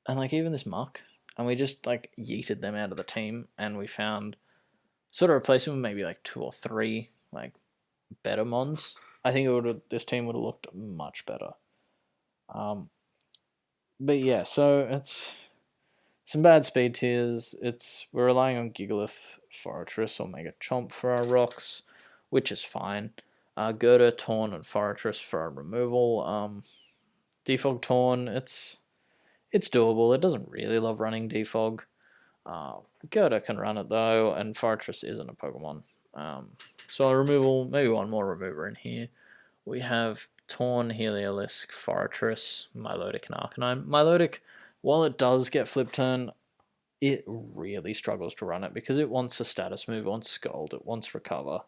and, like, even this Muck, and we just, like, yeeted them out of the team, and we found, sort of replaced them with maybe, like, 2 or 3, like, better mons. I think this team would have looked much better. But yeah, so it's some bad speed tiers. We're relying on Gigalith, Fortress, or Mega Chomp for our rocks, which is fine. Gerda, Torn, and Fortress for our removal. Defog Torn, it's doable. It doesn't really love running Defog. Gerda can run it though, and Fortress isn't a Pokemon. So our removal, maybe one more remover in here. We have Torn, Heliolisk, Fortress, Milotic, and Arcanine. Milotic, while it does get Flip Turn, it really struggles to run it because it wants a status move, it wants Scald, it wants Recover.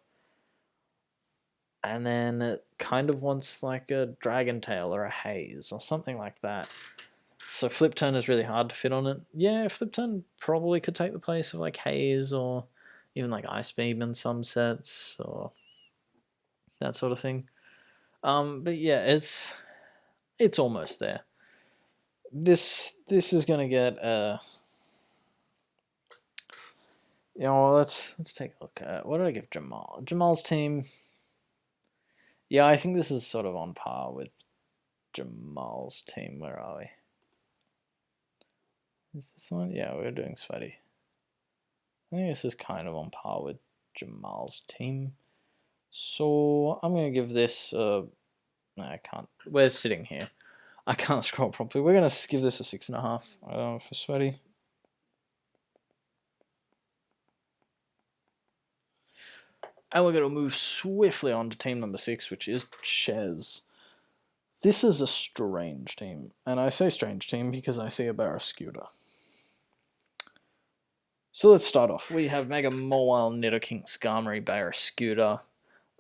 And then it kind of wants like a Dragon Tail or a Haze or something like that. So Flip Turn is really hard to fit on it. Yeah, Flip Turn probably could take the place of like Haze or even like Ice Beam in some sets or that sort of thing. But yeah, it's almost there. This is gonna get let's take a look at what did I give Jamal? Jamal's team. Yeah, I think this is sort of on par with Jamal's team. Where are we? Is this one? Yeah, we're doing Sweaty. I think this is kind of on par with Jamal's team. So I'm gonna give this no, I can't. We're sitting here. I can't scroll properly. We're gonna give this a 6.5 for Sweaty. And we're going to move swiftly on to team number 6, which is Ches. This is a strange team. And I say strange team because I see a Barrascuda. So let's start off. We have Mega Mawile, Nidoking, Skarmory, Barrascuda,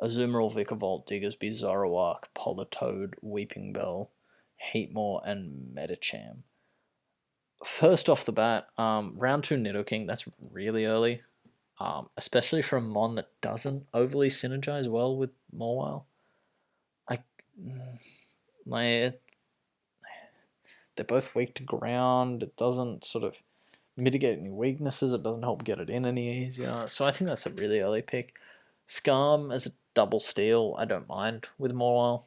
Azumarill, Vikavolt, Diggersby, Zoroark, Politoed, Weeping Bell, Heatmore, and Medicham. First off the bat, round 2 Nidoking, that's really early. Especially for a mon that doesn't overly synergize well with Mawile. They're both weak to ground. It doesn't sort of mitigate any weaknesses. It doesn't help get it in any easier. So I think that's a really early pick. Skarm as a double steal, I don't mind with Mawile.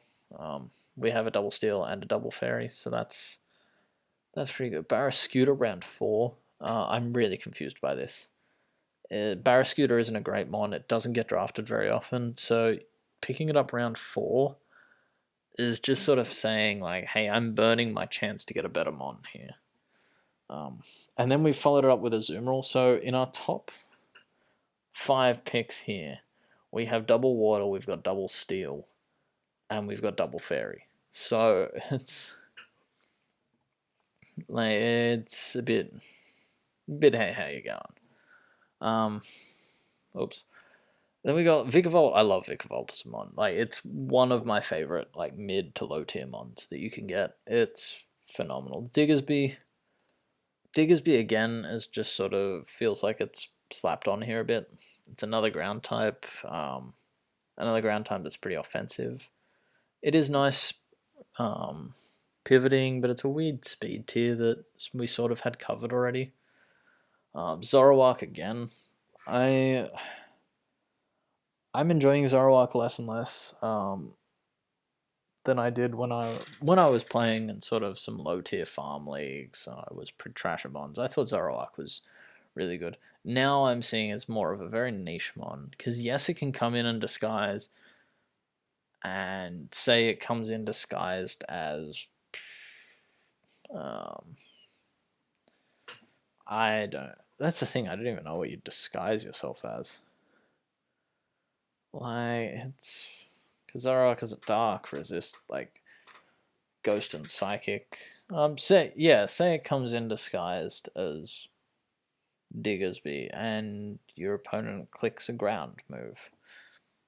We have a double steal and a double fairy, so that's pretty good. Barrascuda round 4. I'm really confused by this. Barrascuda isn't a great mon. It doesn't get drafted very often, so picking it up round 4 is just sort of saying, like, hey, I'm burning my chance to get a better mon here. And then we followed it up with Azumarill. So in our top 5 picks here, We have double water, we've got double steel, and we've got double fairy. So it's like it's a bit hey how you going. Oops. Then we got Vikavolt. I love Vikavolt as a mon. Like, it's one of my favorite, like, mid to low tier mons that you can get. It's phenomenal. Diggersby again is just sort of feels like it's slapped on here a bit. It's another ground type. Another ground type that's pretty offensive. It is nice pivoting, but it's a weird speed tier that we sort of had covered already. Zoroark again. I'm enjoying Zoroark less and less than I did when I was playing in sort of some low tier farm leagues. I was pretty trash at mons. I thought Zoroark was really good. Now I'm seeing it's more of a very niche mon, because yes, it can come in and disguise, and say it comes in disguised as I don't. That's the thing. I don't even know what you disguise yourself as. Like, it's because Zoroark is a dark resist, like ghost and psychic. Say it comes in disguised as Diggersby, and your opponent clicks a ground move.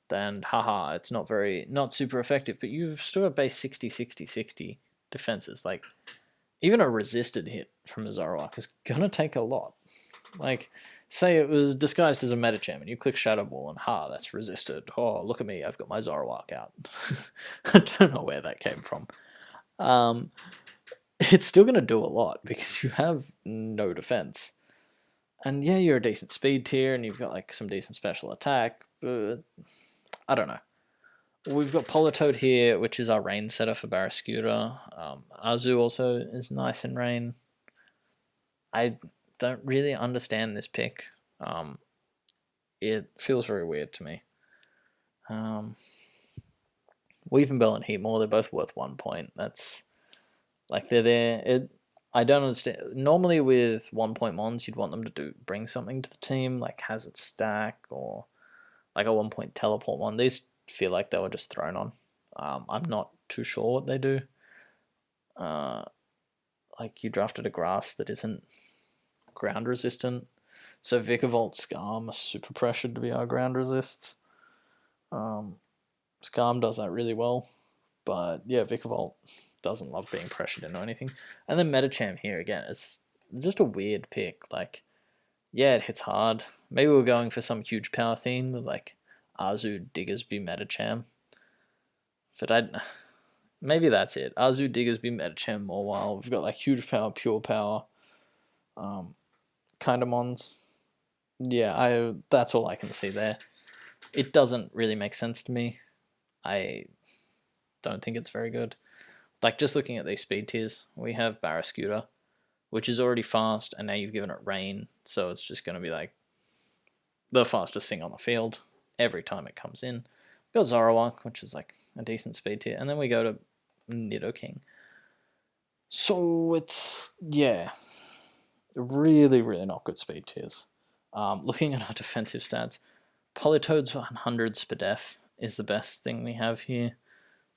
Then haha, it's not super effective, but you've still got base 60 defenses. Like, even a resisted hit from a Zoroark is gonna take a lot. Like, say it was disguised as a Medicham and you click Shadow Ball and that's resisted. Oh, look at me, I've got my Zoroark out. I don't know where that came from. It's still going to do a lot because you have no defense. And yeah, you're a decent speed tier and you've got like some decent special attack, but I don't know. We've got Politoed here, which is our rain setter for Barraskewda. Azu also is nice in rain. I don't really understand this pick. It feels very weird to me. Weepinbell and Heatmore, they're both worth 1 point. That's like they're there. I don't understand. Normally with 1 point mons, you'd want them to bring something to the team, like Hazard Stack or like a 1 point teleport one. These feel like they were just thrown on. I'm not too sure what they do. Like you drafted a grass that isn't ground resistant. So Vikavolt, Skarm are super pressured to be our ground resists. Skarm does that really well. But yeah, Vikavolt doesn't love being pressured into anything. And then Medicham here again, it's just a weird pick. Like, yeah, it hits hard. Maybe we're going for some huge power theme with like Azu, Diggersby, Medicham. But maybe that's it. Azu, Diggersby, Medicham, Mawile. We've got like huge power, pure power, kind of mons. Yeah, that's all I can see there. It doesn't really make sense to me. I don't think it's very good. Like, just looking at these speed tiers, we have Barraskewda, which is already fast, and now you've given it rain, so it's just going to be like the fastest thing on the field every time it comes in. We've got Zoroark, which is like a decent speed tier, and then we go to Nidoking. So it's, yeah, really, really not good speed tiers. Looking at our defensive stats, Politoed's 100 Spadef is the best thing we have here,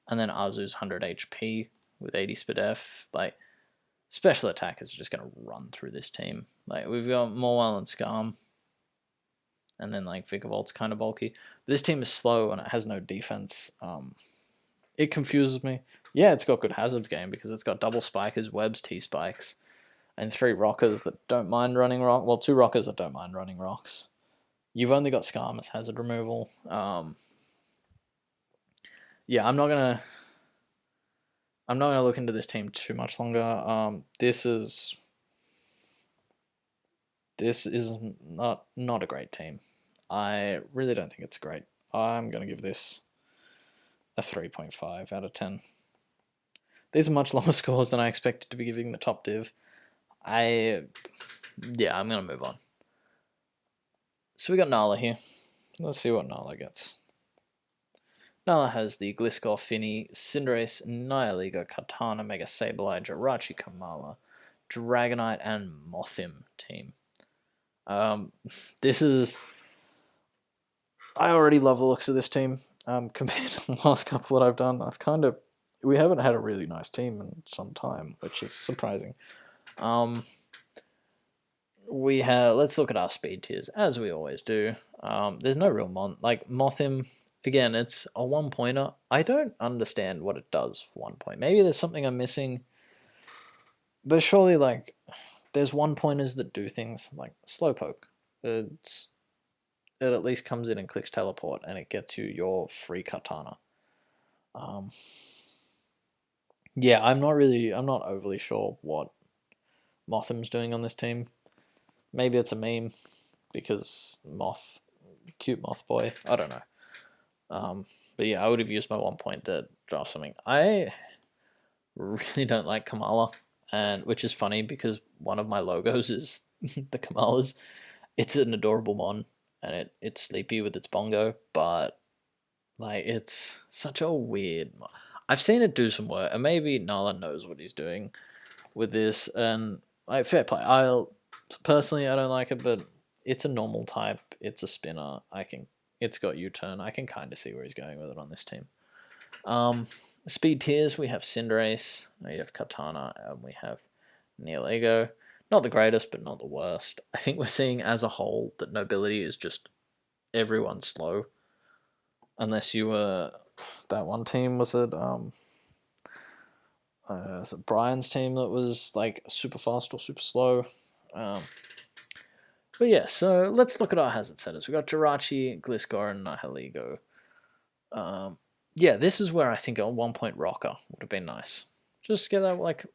and then Azu's 100 HP with 80 Spadef. Like, special attack is just going to run through this team. Like, we've got Mawile and Skarm, and then like Vikavolt's kind of bulky. This team is slow and it has no defense. It confuses me. Yeah, it's got good hazards game because it's got double spikers, webs, T-spikes, and 3 rockers that don't mind running rock. Well, 2 rockers that don't mind running rocks. You've only got Skarm as hazard removal. Yeah, I'm not gonna look into this team too much longer. This is not a great team. I really don't think it's great. I'm gonna give this a 3.5 out of 10. These are much lower scores than I expected to be giving the top div. I'm gonna move on. So we got Nala here. Let's see what Nala gets. Nala has the Gliscor, Finny, Cinderace, Nihiligo, Katana, Mega Sableye, Jirachi, Kamala, Dragonite, and Mothim team. This is I already love the looks of this team. Compared to the last couple that I've done, we haven't had a really nice team in some time, which is surprising. Let's look at our speed tiers as we always do. There's no real like Mothim. Again, it's a 1-pointer. I don't understand what it does for 1 point. Maybe there's something I'm missing, but surely like there's 1-pointers that do things like Slowpoke. It at least comes in and clicks teleport, and it gets you your free katana. Yeah, I'm not overly sure what Mothim's doing on this team. Maybe it's a meme because cute moth boy. I don't know. But yeah, I would have used my 1 point to draft something. I really don't like Kamala, and which is funny because one of my logos is the Kamalas. It's an adorable mon, and it's sleepy with its bongo, but like it's such a weird. I've seen it do some work, and maybe Nala knows what he's doing with this, and like fair play. Personally I don't like it, but it's a normal type. It's a spinner. It's got U-turn. I can kind of see where he's going with it on this team. Speed tiers, we have Cinderace, we have Katana, and we have Nihilego. Not the greatest, but not the worst. I think we're seeing as a whole that Nobility is just everyone slow. Unless you were that one team, was it Brian's team that was like super fast or super slow? But yeah, so let's look at our hazard setters. We've got Jirachi, Gliscor, and Nihilego. Yeah, this is where I think a 1-point rocker would have been nice. Just get that like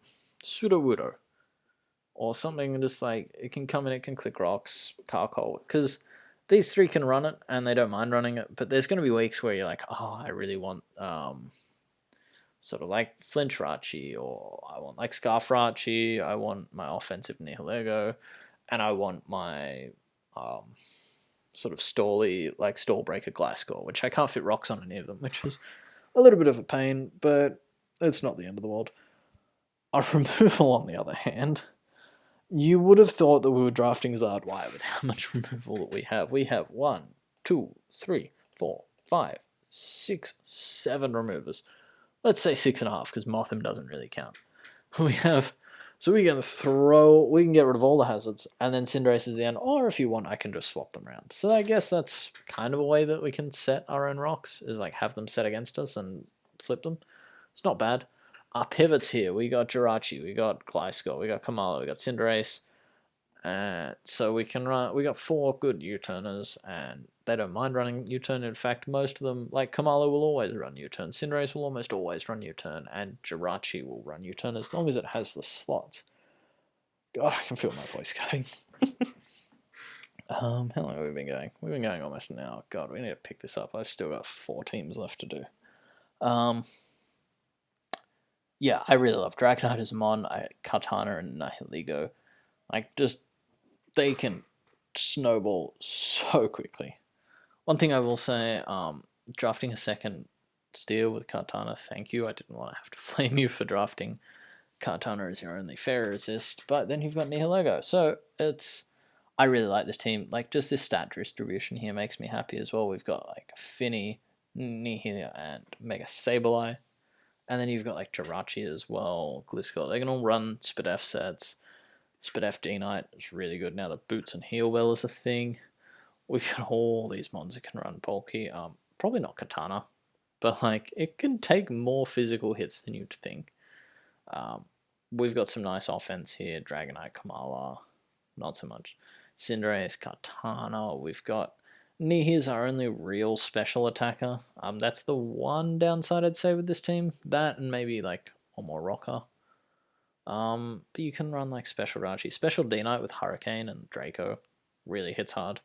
Sudowoodo or something, just like it can come in, it can click rocks, Carkol, because these three can run it and they don't mind running it. But there's going to be weeks where you're like, oh, I really want sort of like Flinch Rachi, or I want like Scarf Rachi, I want my offensive Nihilego, and I want my sort of stally, like stall breaker Gliscor, which I can't fit rocks on any of them, which is a little bit of a pain, but it's not the end of the world. Our removal, on the other hand, you would have thought that we were drafting Zardwire with how much removal that we have. We have 1, 2, 3, 4, 5, 6, 7 removers. Let's say 6.5, because Mothim doesn't really count. So we can get rid of all the hazards, and then Cinderace is the end, or if you want, I can just swap them around. So I guess that's kind of a way that we can set our own rocks, is like have them set against us and flip them. It's not bad. Our pivots here, we got Jirachi, we got Gliscor, we got Kamala, we got Cinderace. So we got 4 good U-turners, and they don't mind running U-turn. In fact, most of them, like Kamala, will always run U-turn. Cinderace will almost always run U-turn, and Jirachi will run U-turn as long as it has the slots. God, I can feel my voice going. How long have we been going? We've been going almost an hour. God, we need to pick this up. I've still got 4 teams left to do. Yeah, I really love Dragonite as a mon. Katana and Nihilego. Like, just, they can snowball so quickly. One thing I will say, drafting a second Steel with Katana, thank you. I didn't want to have to flame you for drafting Katana as your only fair resist, but then you've got Nihilego. So I really like this team. Like, just this stat distribution here makes me happy as well. We've got like Finny, Nihil, and Mega Sableye. And then you've got like Jirachi as well, Gliscor. They can all run Spadef sets. Spadef D-Knight is really good now that Boots and Heal Well is a thing. We've got all these mons that can run bulky. Probably not Katana, but like it can take more physical hits than you'd think. We've got some nice offense here. Dragonite, Kamala, not so much. Cinderace, Katana. We've got Nihil's our only real special attacker. That's the one downside I'd say with this team. That and maybe like one more rocker. But you can run like Special Rachi. Special D-Knight with Hurricane and Draco really hits hard.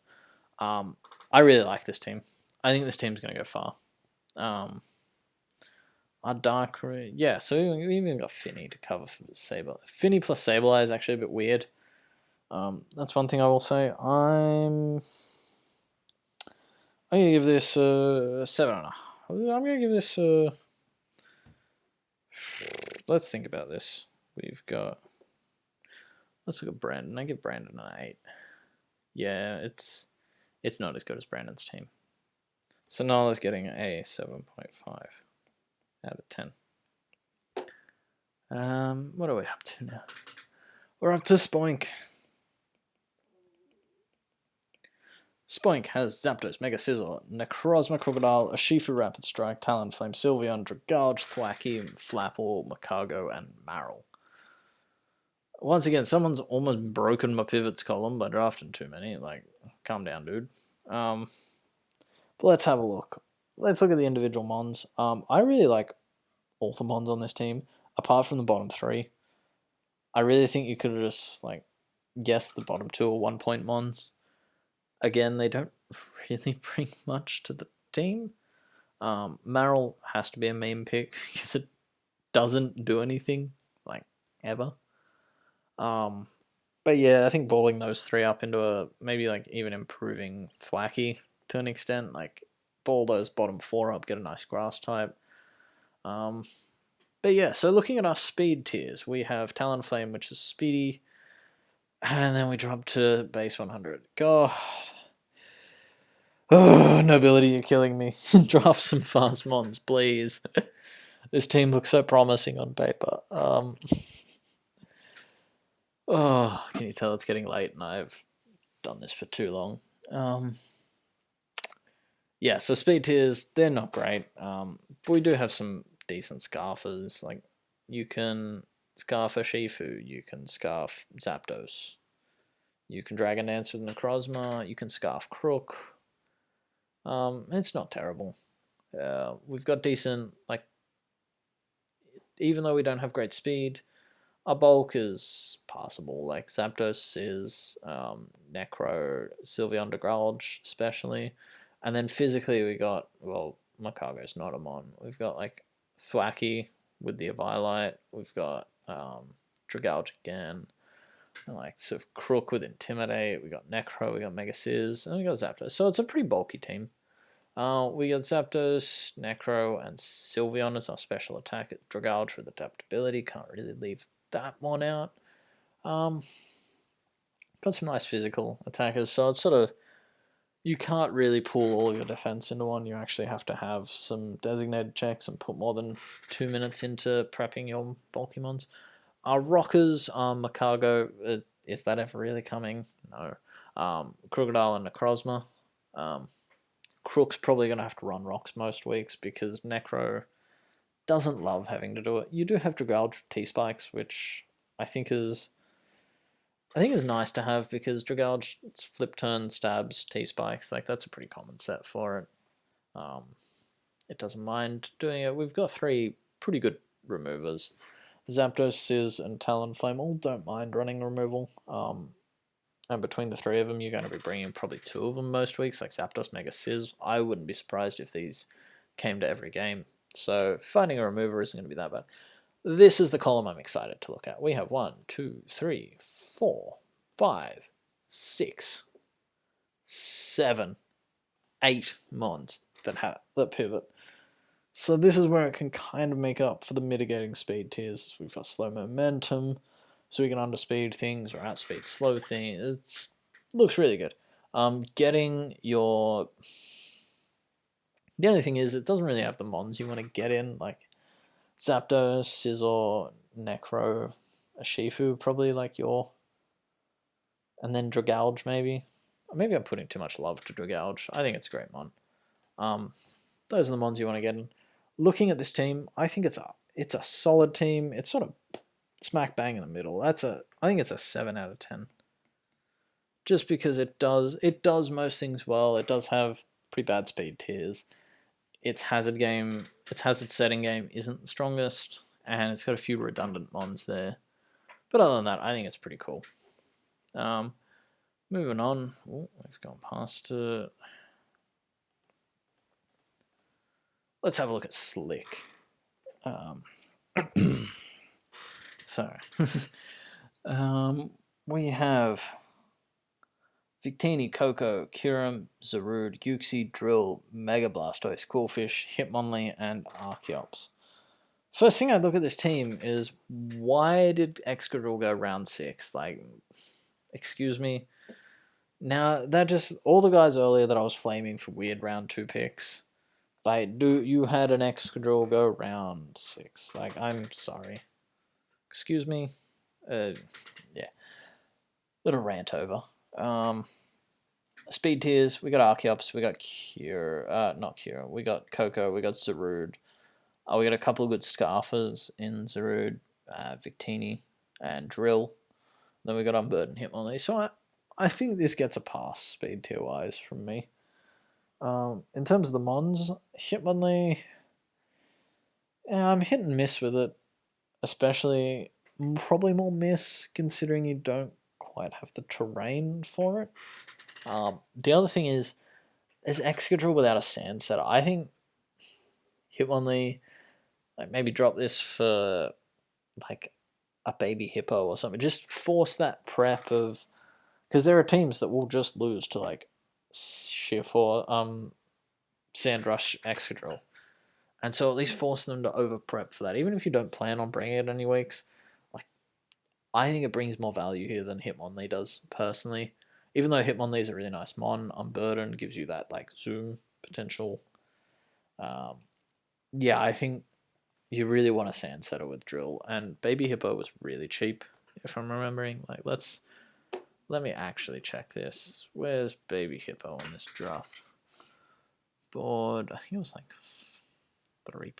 I really like this team. I think this team's going to go far. Our Darkrai, yeah, so we even got Finny to cover for Sableye. Finny plus Sableye is actually a bit weird. That's one thing I will say. I'm going to give this 7.5. I'm going to give this let's think about this. Let's look at Brandon. I give Brandon an 8. Yeah, it's not as good as Brandon's team. So Nala's getting a 7.5 out of 10. What are we up to now? We're up to Spoink. Spoink has Zapdos, Mega Scizor, Necrozma Crocodile, Urshifu Rapid Strike, Talonflame, Sylveon, Dragalge, Thwackey, Flapple, Macargo, and Marill. Once again, someone's almost broken my pivots column by drafting too many. Like, calm down, dude. But let's have a look. Let's look at the individual mons. I really like all the mons on this team, apart from the bottom three. I really think you could have just, like, guessed the bottom two are 1 point mons. Again, they don't really bring much to the team. Marill has to be a meme pick because it doesn't do anything, like, ever. But yeah, I think balling those three up into a maybe like even improving Thwackey to an extent, like ball those bottom four up, get a nice grass type. But yeah, so looking at our speed tiers, we have Talonflame, which is speedy, and then we drop to base 100. God. Oh, Nobility, you're killing me. Draft some fast mons, please. This team looks so promising on paper. Oh, can you tell it's getting late and I've done this for too long. Yeah, so speed tiers, they're not great. But we do have some decent scarfers. Like, you can scarf a Shifu, you can scarf Zapdos, you can Dragon Dance with Necrozma, you can scarf Crook. It's not terrible. We've got decent, like, even though we don't have great speed, our bulk is passable. Like, Zapdos is Necro, Sylveon Dragalge especially. And then physically we got, well, Macargo's not a mon. We've got, like, Thwackey with the Eviolite. We've got Dragalge again. And, like, sort of Crook with Intimidate. We got Necro, we got Mega Sizz, and we got Zapdos. So it's a pretty bulky team. We got Zapdos, Necro, and Sylveon as our special attack at Dragalge with adaptability. Can't really leave that one out. Got some nice physical attackers, so it's sort of, you can't really pull all your defense into one. You actually have to have some designated checks and put more than 2 minutes into prepping your bulky mons. Our rockers are Macargo. Is that ever really coming? No. Crocodile and Necrozma. Crook's probably going to have to run rocks most weeks because Necro doesn't love having to do it. You do have Dragalge T-Spikes, which I think is nice to have because Dragalge's flip turn stabs T-Spikes. Like, that's a pretty common set for it. It doesn't mind doing it. We've got three pretty good removers. Zapdos, Sizz, and Talonflame all don't mind running removal. And between the three of them, you're going to be bringing probably two of them most weeks, like Zapdos, Mega Sizz. I wouldn't be surprised if these came to every game. So finding a remover isn't going to be that bad. This is the column I'm excited to look at. We have 1, 2, 3, 4, 5, 6, 7, 8 mons that pivot. So this is where it can kind of make up for the mitigating speed tiers. We've got slow momentum, so we can underspeed things or outspeed slow things. It looks really good. Getting your... The only thing is, it doesn't really have the mons you want to get in, like Zapdos, Scizor, Necro, Urshifu, probably like your... And then Dragalge, maybe. Maybe I'm putting too much love to Dragalge. I think it's a great mon. Those are the mons you want to get in. Looking at this team, I think it's a solid team. It's sort of smack bang in the middle. I think it's a 7 out of 10. Just because it does most things well. It does have pretty bad speed tiers. Its hazard setting game isn't the strongest, and it's got a few redundant mons there. But other than that, I think it's pretty cool. Moving on. Ooh, we've gone past it. Let's have a look at Slick. Sorry. We have Victini, Coco, Kyurem, Zarude, Uxie, Drill, Mega Blastoise, Coolfish, Hitmonlee, and Archeops. First thing I look at this team is, why did Excadrill go round 6? Like, excuse me, Now, that just, all the guys earlier that I was flaming for weird round 2 picks, like, you had an Excadrill go round 6. Like, I'm sorry. Excuse me. Yeah. Little rant over. Speed tiers, we got Archeops, we got not Cure, we got Coco, we got Zarude. We got a couple of good Scarfers in Zarude, Victini, and Drill. Then we got Unburden Hitmonlee. So I think this gets a pass, speed tier wise, from me. In terms of the Mons, Hitmonlee, I'm hit and miss with it, especially probably more miss considering you don't quite have the terrain for it. The other thing is Excadrill without a Sand Setter. I think Hitmonlee, like, maybe drop this for like a baby hippo or something. Just force that prep of, because there are teams that will just lose to like Shift or Sandrush Excadrill, and so at least force them to over prep for that. Even if you don't plan on bringing it any weeks, like, I think it brings more value here than Hitmonlee does personally. Even though Hitmonlee is a really nice mon, Unburden gives you that like zoom potential. Yeah, I think you really want a Sand Setter with Drill, and Baby Hippo was really cheap, if I'm remembering. Like, let me actually check this. Where's Baby Hippo in this draft board? I think it was like 3.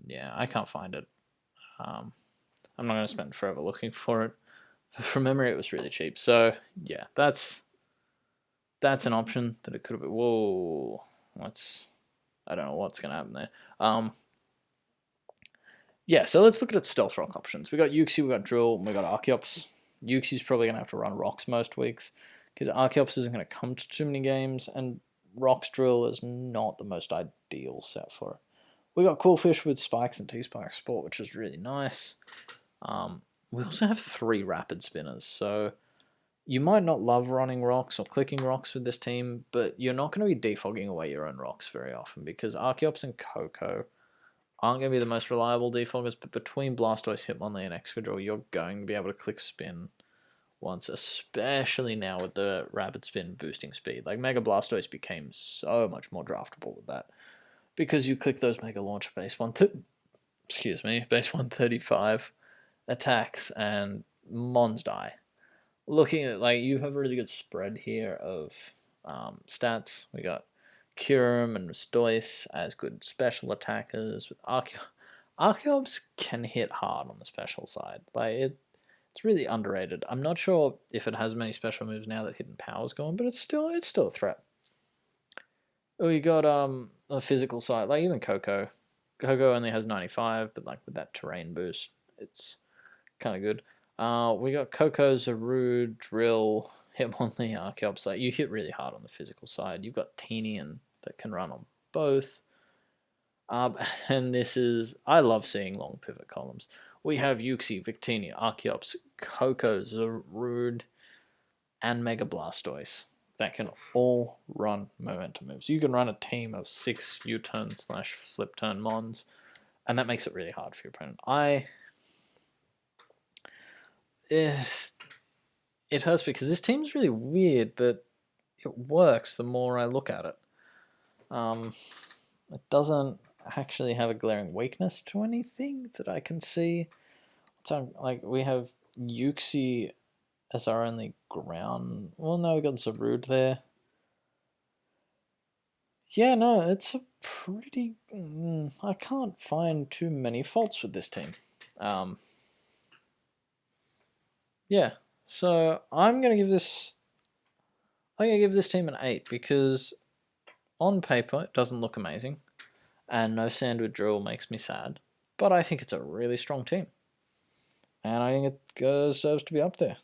Yeah, I can't find it. I'm not going to spend forever looking for it. But from memory, it was really cheap. So yeah, that's an option that it could have been. Whoa, I don't know what's going to happen there. Yeah, so let's look at its Stealth Rock options. We got Uxie, we got Drill, and we got Archeops. Uxie's probably going to have to run Rocks most weeks, because Archeops isn't going to come to too many games, and Rocks Drill is not the most ideal set for it. We got Coolfish with Spikes and T-Spike Sport, which is really nice. We also have 3 Rapid Spinners, so you might not love running Rocks or clicking Rocks with this team, but you're not going to be defogging away your own Rocks very often, because Archeops and Coco aren't going to be the most reliable defoggers, but between Blastoise, Hitmonlee, and Excadrill, you're going to be able to click Spin once, especially now with the Rapid Spin boosting speed. Like, Mega Blastoise became so much more draftable with that, because you click those Mega Launcher base 135 attacks, and Mons die. Looking at, like, you have a really good spread here of stats. We got Kyurem and Restoice as good special attackers. With Archeops can hit hard on the special side. Like, it's really underrated. I'm not sure if it has many special moves now that Hidden Power's gone, but it's still a threat. We got a physical side, like even Coco. Coco only has 95, but like with that terrain boost, it's kind of good. We got Coco, Zarude, Drill, Hitmonlee, Archeops. Like, you hit really hard on the physical side. You've got Teenian that can run on both. And this is, I love seeing long pivot columns. We have Uxie, Victini, Archeops, Coco, Zarude, and Mega Blastoise that can all run momentum moves. You can run a team of 6 U-turn / flip turn mons, and that makes it really hard for your opponent. It hurts because this team's really weird, but it works the more I look at it. It doesn't actually have a glaring weakness to anything that I can see. So, like, we have Uxie as our only ground. Well, no, we got Zarude there. Yeah, no, it's a pretty. I can't find too many faults with this team. Yeah, so I'm gonna give this team an 8 because on paper it doesn't look amazing, and no Sandwood Drill makes me sad. But I think it's a really strong team, and I think it deserves to be up there.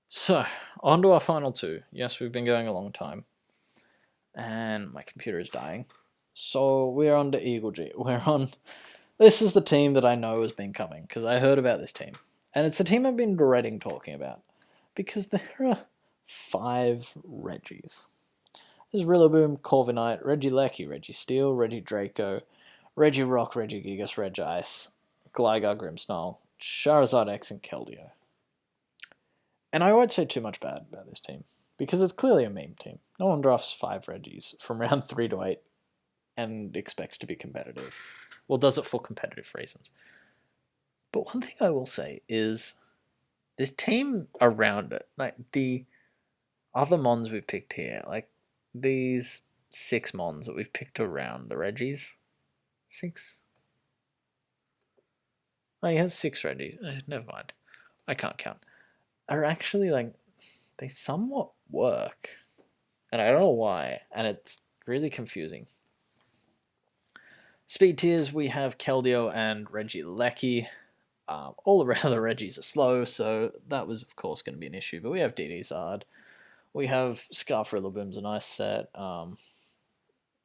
So, on to our final 2. Yes, we've been going a long time, and my computer is dying. So we're on to Eagle G. This is the team that I know has been coming, because I heard about this team. And it's a team I've been dreading talking about, because there are 5 Reggies. There's Rillaboom, Corviknight, Regieleki, Registeel, Regidraco, Regirock, Regigigas, Regice, Gligar, Grimmsnarl, Charizard X and Keldeo. And I won't say too much bad about this team, because it's clearly a meme team. No one drafts 5 Reggies from round 3 to 8 and expects to be competitive. Well, does it for competitive reasons. But one thing I will say is this team around it, like the other Mons we've picked here, like these 6 Mons that we've picked around the Reggies. 6? Oh, he has 6 Reggies. Never mind. I can't count. Are actually, like, they somewhat work. And I don't know why, and it's really confusing. Speed tiers, we have Keldeo and Regieleki. All around the Reggies are slow, so that was, of course, going to be an issue. But we have DD Zard. We have Scarf Rillaboom's a nice set.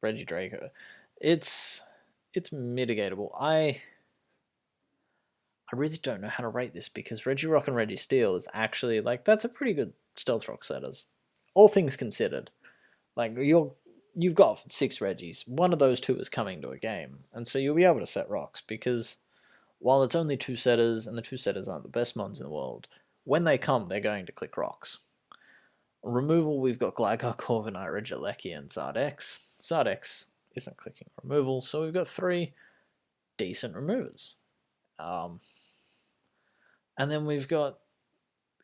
Regidrago. It's mitigatable. I really don't know how to rate this, because Regirock and Registeel is actually, like, that's a pretty good Stealth Rock setters. All things considered. Like, you've got 6 Reggies. One of those 2 is coming to a game, and so you'll be able to set rocks, because while it's only 2 setters, and the 2 setters aren't the best mons in the world, when they come, they're going to click rocks. Removal, we've got Gligar, Corviknight, Regieleki, and Zardex. Zardex isn't clicking removal, so we've got 3 decent removers. And then we've got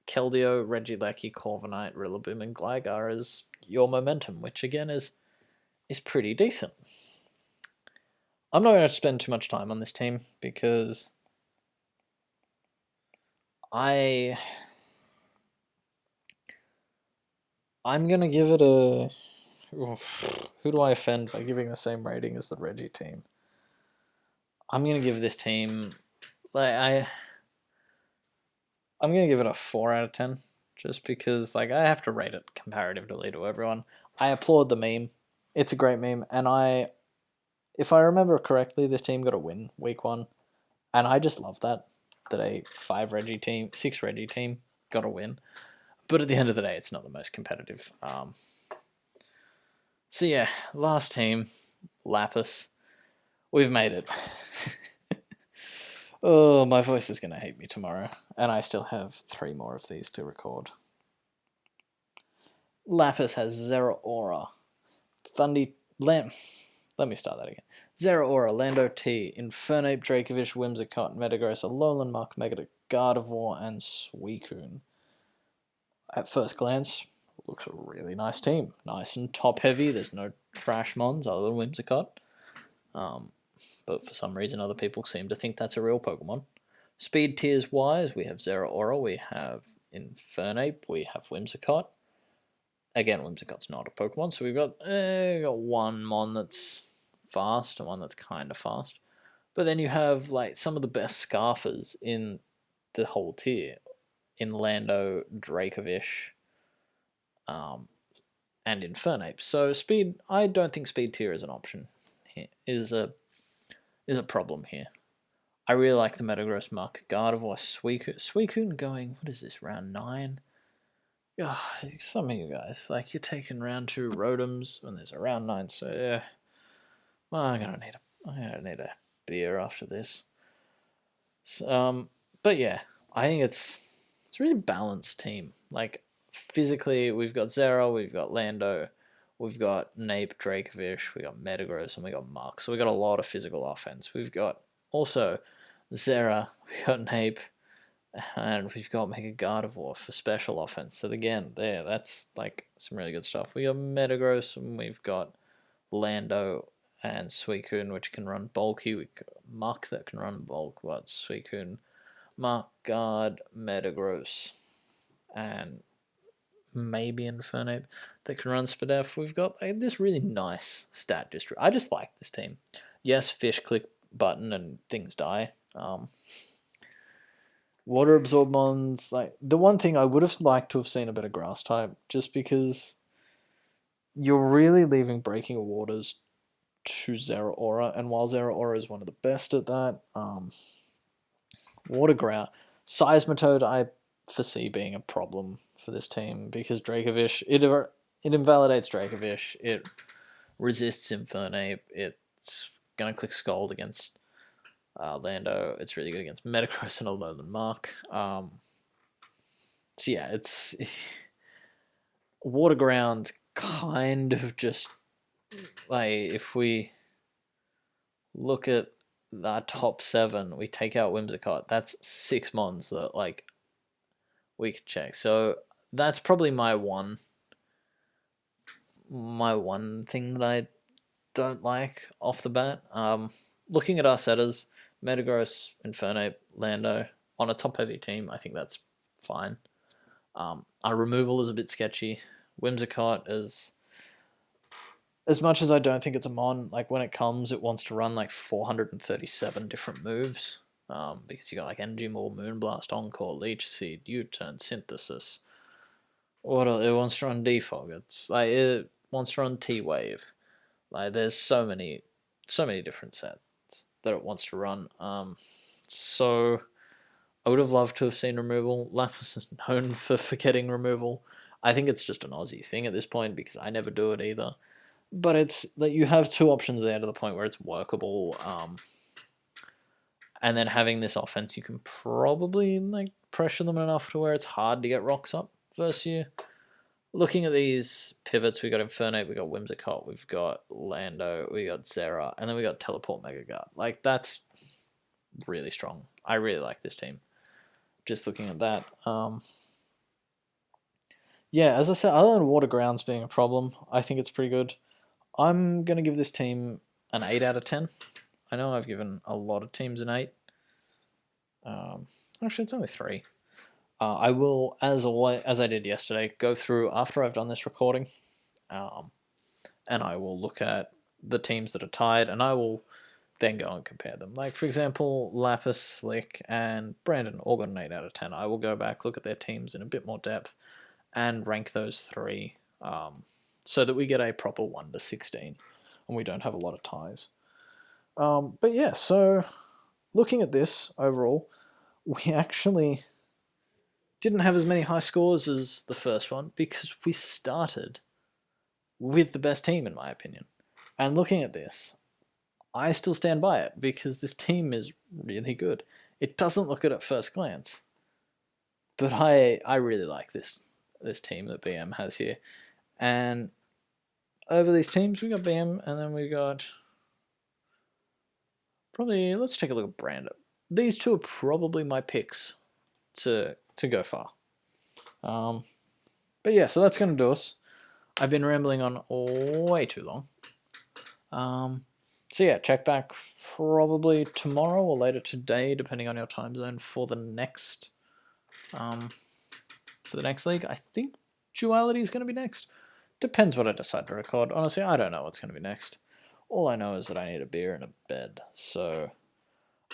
Keldeo, Regieleki, Corviknight, Rillaboom, and Gligar as your momentum, which again is pretty decent. I'm not going to spend too much time on this team, because I'm going to give it a... Who do I offend by giving the same rating as the Reggie team? I'm going to give this team... I'm going to give it a 4 out of 10, just because, like, I have to rate it comparatively to everyone. I applaud the meme. It's a great meme, and if I remember correctly, this team got a win week 1, and I just love that a 6 Reggie team got a win. But at the end of the day, it's not the most competitive. So yeah, last team, Lapis. We've made it. Oh, my voice is going to hate me tomorrow, and I still have 3 more of these to record. Lapis has Zeraora, let me start that again. Zeraora, Lando T, Infernape, Dracovish, Whimsicott, Metagross, Alolan Muck, Megadeth, Gardevoir, and Suicune. At first glance, looks a really nice team. Nice and top-heavy. There's no trash mons other than Whimsicott. But for some reason, other people seem to think that's a real Pokemon. Speed tiers-wise, we have Zeraora, we have Infernape, we have Whimsicott. Again, Whimsicott's not a Pokemon, so we've got one mon that's fast and one that's kind of fast. But then you have, like, some of the best Scarfers in the whole tier. In Lando, Dracovish, and Infernape. So speed, I don't think speed tier is an option. Here is a problem here. I really like the Metagross, Muck, Gardevoir, Suicune going, what is this, round 9? Oh, some of you guys, like, you're taking round 2 Rotoms when there's a round 9, so yeah. Well, I'm gonna need a beer after this. So, but yeah, I think it's a really balanced team. Like, physically, we've got Zera, we've got Lando, we've got Nape, Dracovish, we got Metagross, and we got Muck. So we got a lot of physical offense. We've got also Zera, we got Nape, and we've got Mega Gardevoir for special offense. So again, that's like some really good stuff. We got Metagross, and we've got Lando and Suicune, which can run bulky. We got Muck that can run bulk. We got Suicune, Muck, Guard, Metagross, and maybe Infernape that can run Spadef. We've got this really nice stat district. I just like this team. Yes, fish click button and things die. Water absorb mons, like, the one thing I would have liked to have seen a better grass type, just because you're really leaving Breaking Waters to Zeraora, and while Zeraora is one of the best at that, Water Ground, Seismitoad I foresee being a problem for this team, because Dracovish, it invalidates Dracovish, it resists Infernape, it's going to click Scald against Lando, it's really good against Metagross and Alolan Mark. So yeah, it's Water Ground kind of just like if we look at the top 7, we take out Whimsicott. That's 6 mons that like we can check. So that's probably my one thing that I don't like off the bat. Looking at our setters, Metagross, Infernape, Lando on a top heavy team, I think that's fine. Our removal is a bit sketchy. Whimsicott is, as much as I don't think it's a mon, like when it comes, it wants to run like 437 different moves. Because you got like Energy Maul, Moonblast, Encore, Leech Seed, U-Turn, Synthesis. What it wants to run Defog. It's like it wants to run T-Wave. Like there's so many different sets that it wants to run. So I would have loved to have seen removal. Lapis is known for forgetting removal. I think it's just an Aussie thing at this point because I never do it either. But it's that you have 2 options there to the point where it's workable. And then having this offense, you can probably like pressure them enough to where it's hard to get rocks up versus you. Looking at these pivots, we got Infernape, we got Whimsicott, we've got Lando, we got Zera, and then we got Teleport Mega Guard. Like that's really strong. I really like this team. Just looking at that. Yeah, as I said, other than Water Grounds being a problem, I think it's pretty good. I'm going to give this team an 8 out of 10. I know I've given a lot of teams an 8. Actually, it's only 3. I will, as I did yesterday, go through after I've done this recording, and I will look at the teams that are tied, and I will then go and compare them. Like, for example, Lapis, Slick, and Brandon all got an 8 out of 10. I will go back, look at their teams in a bit more depth, and rank those 3 so that we get a proper 1 to 16, and we don't have a lot of ties. But yeah, so looking at this overall, we actually didn't have as many high scores as the first one because we started with the best team, in my opinion. And looking at this, I still stand by it because this team is really good. It doesn't look good at first glance, but I really like this team that BM has here. And over these teams, we got BM, and then we got probably, let's take a look at Brando. These 2 are probably my picks to go far. But yeah, so that's going to do us. I've been rambling on way too long. So yeah, check back probably tomorrow or later today, depending on your time zone, for the next league. I think Duality is going to be next. Depends what I decide to record. Honestly, I don't know what's going to be next. All I know is that I need a beer and a bed. So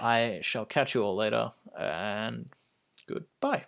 I shall catch you all later, and goodbye.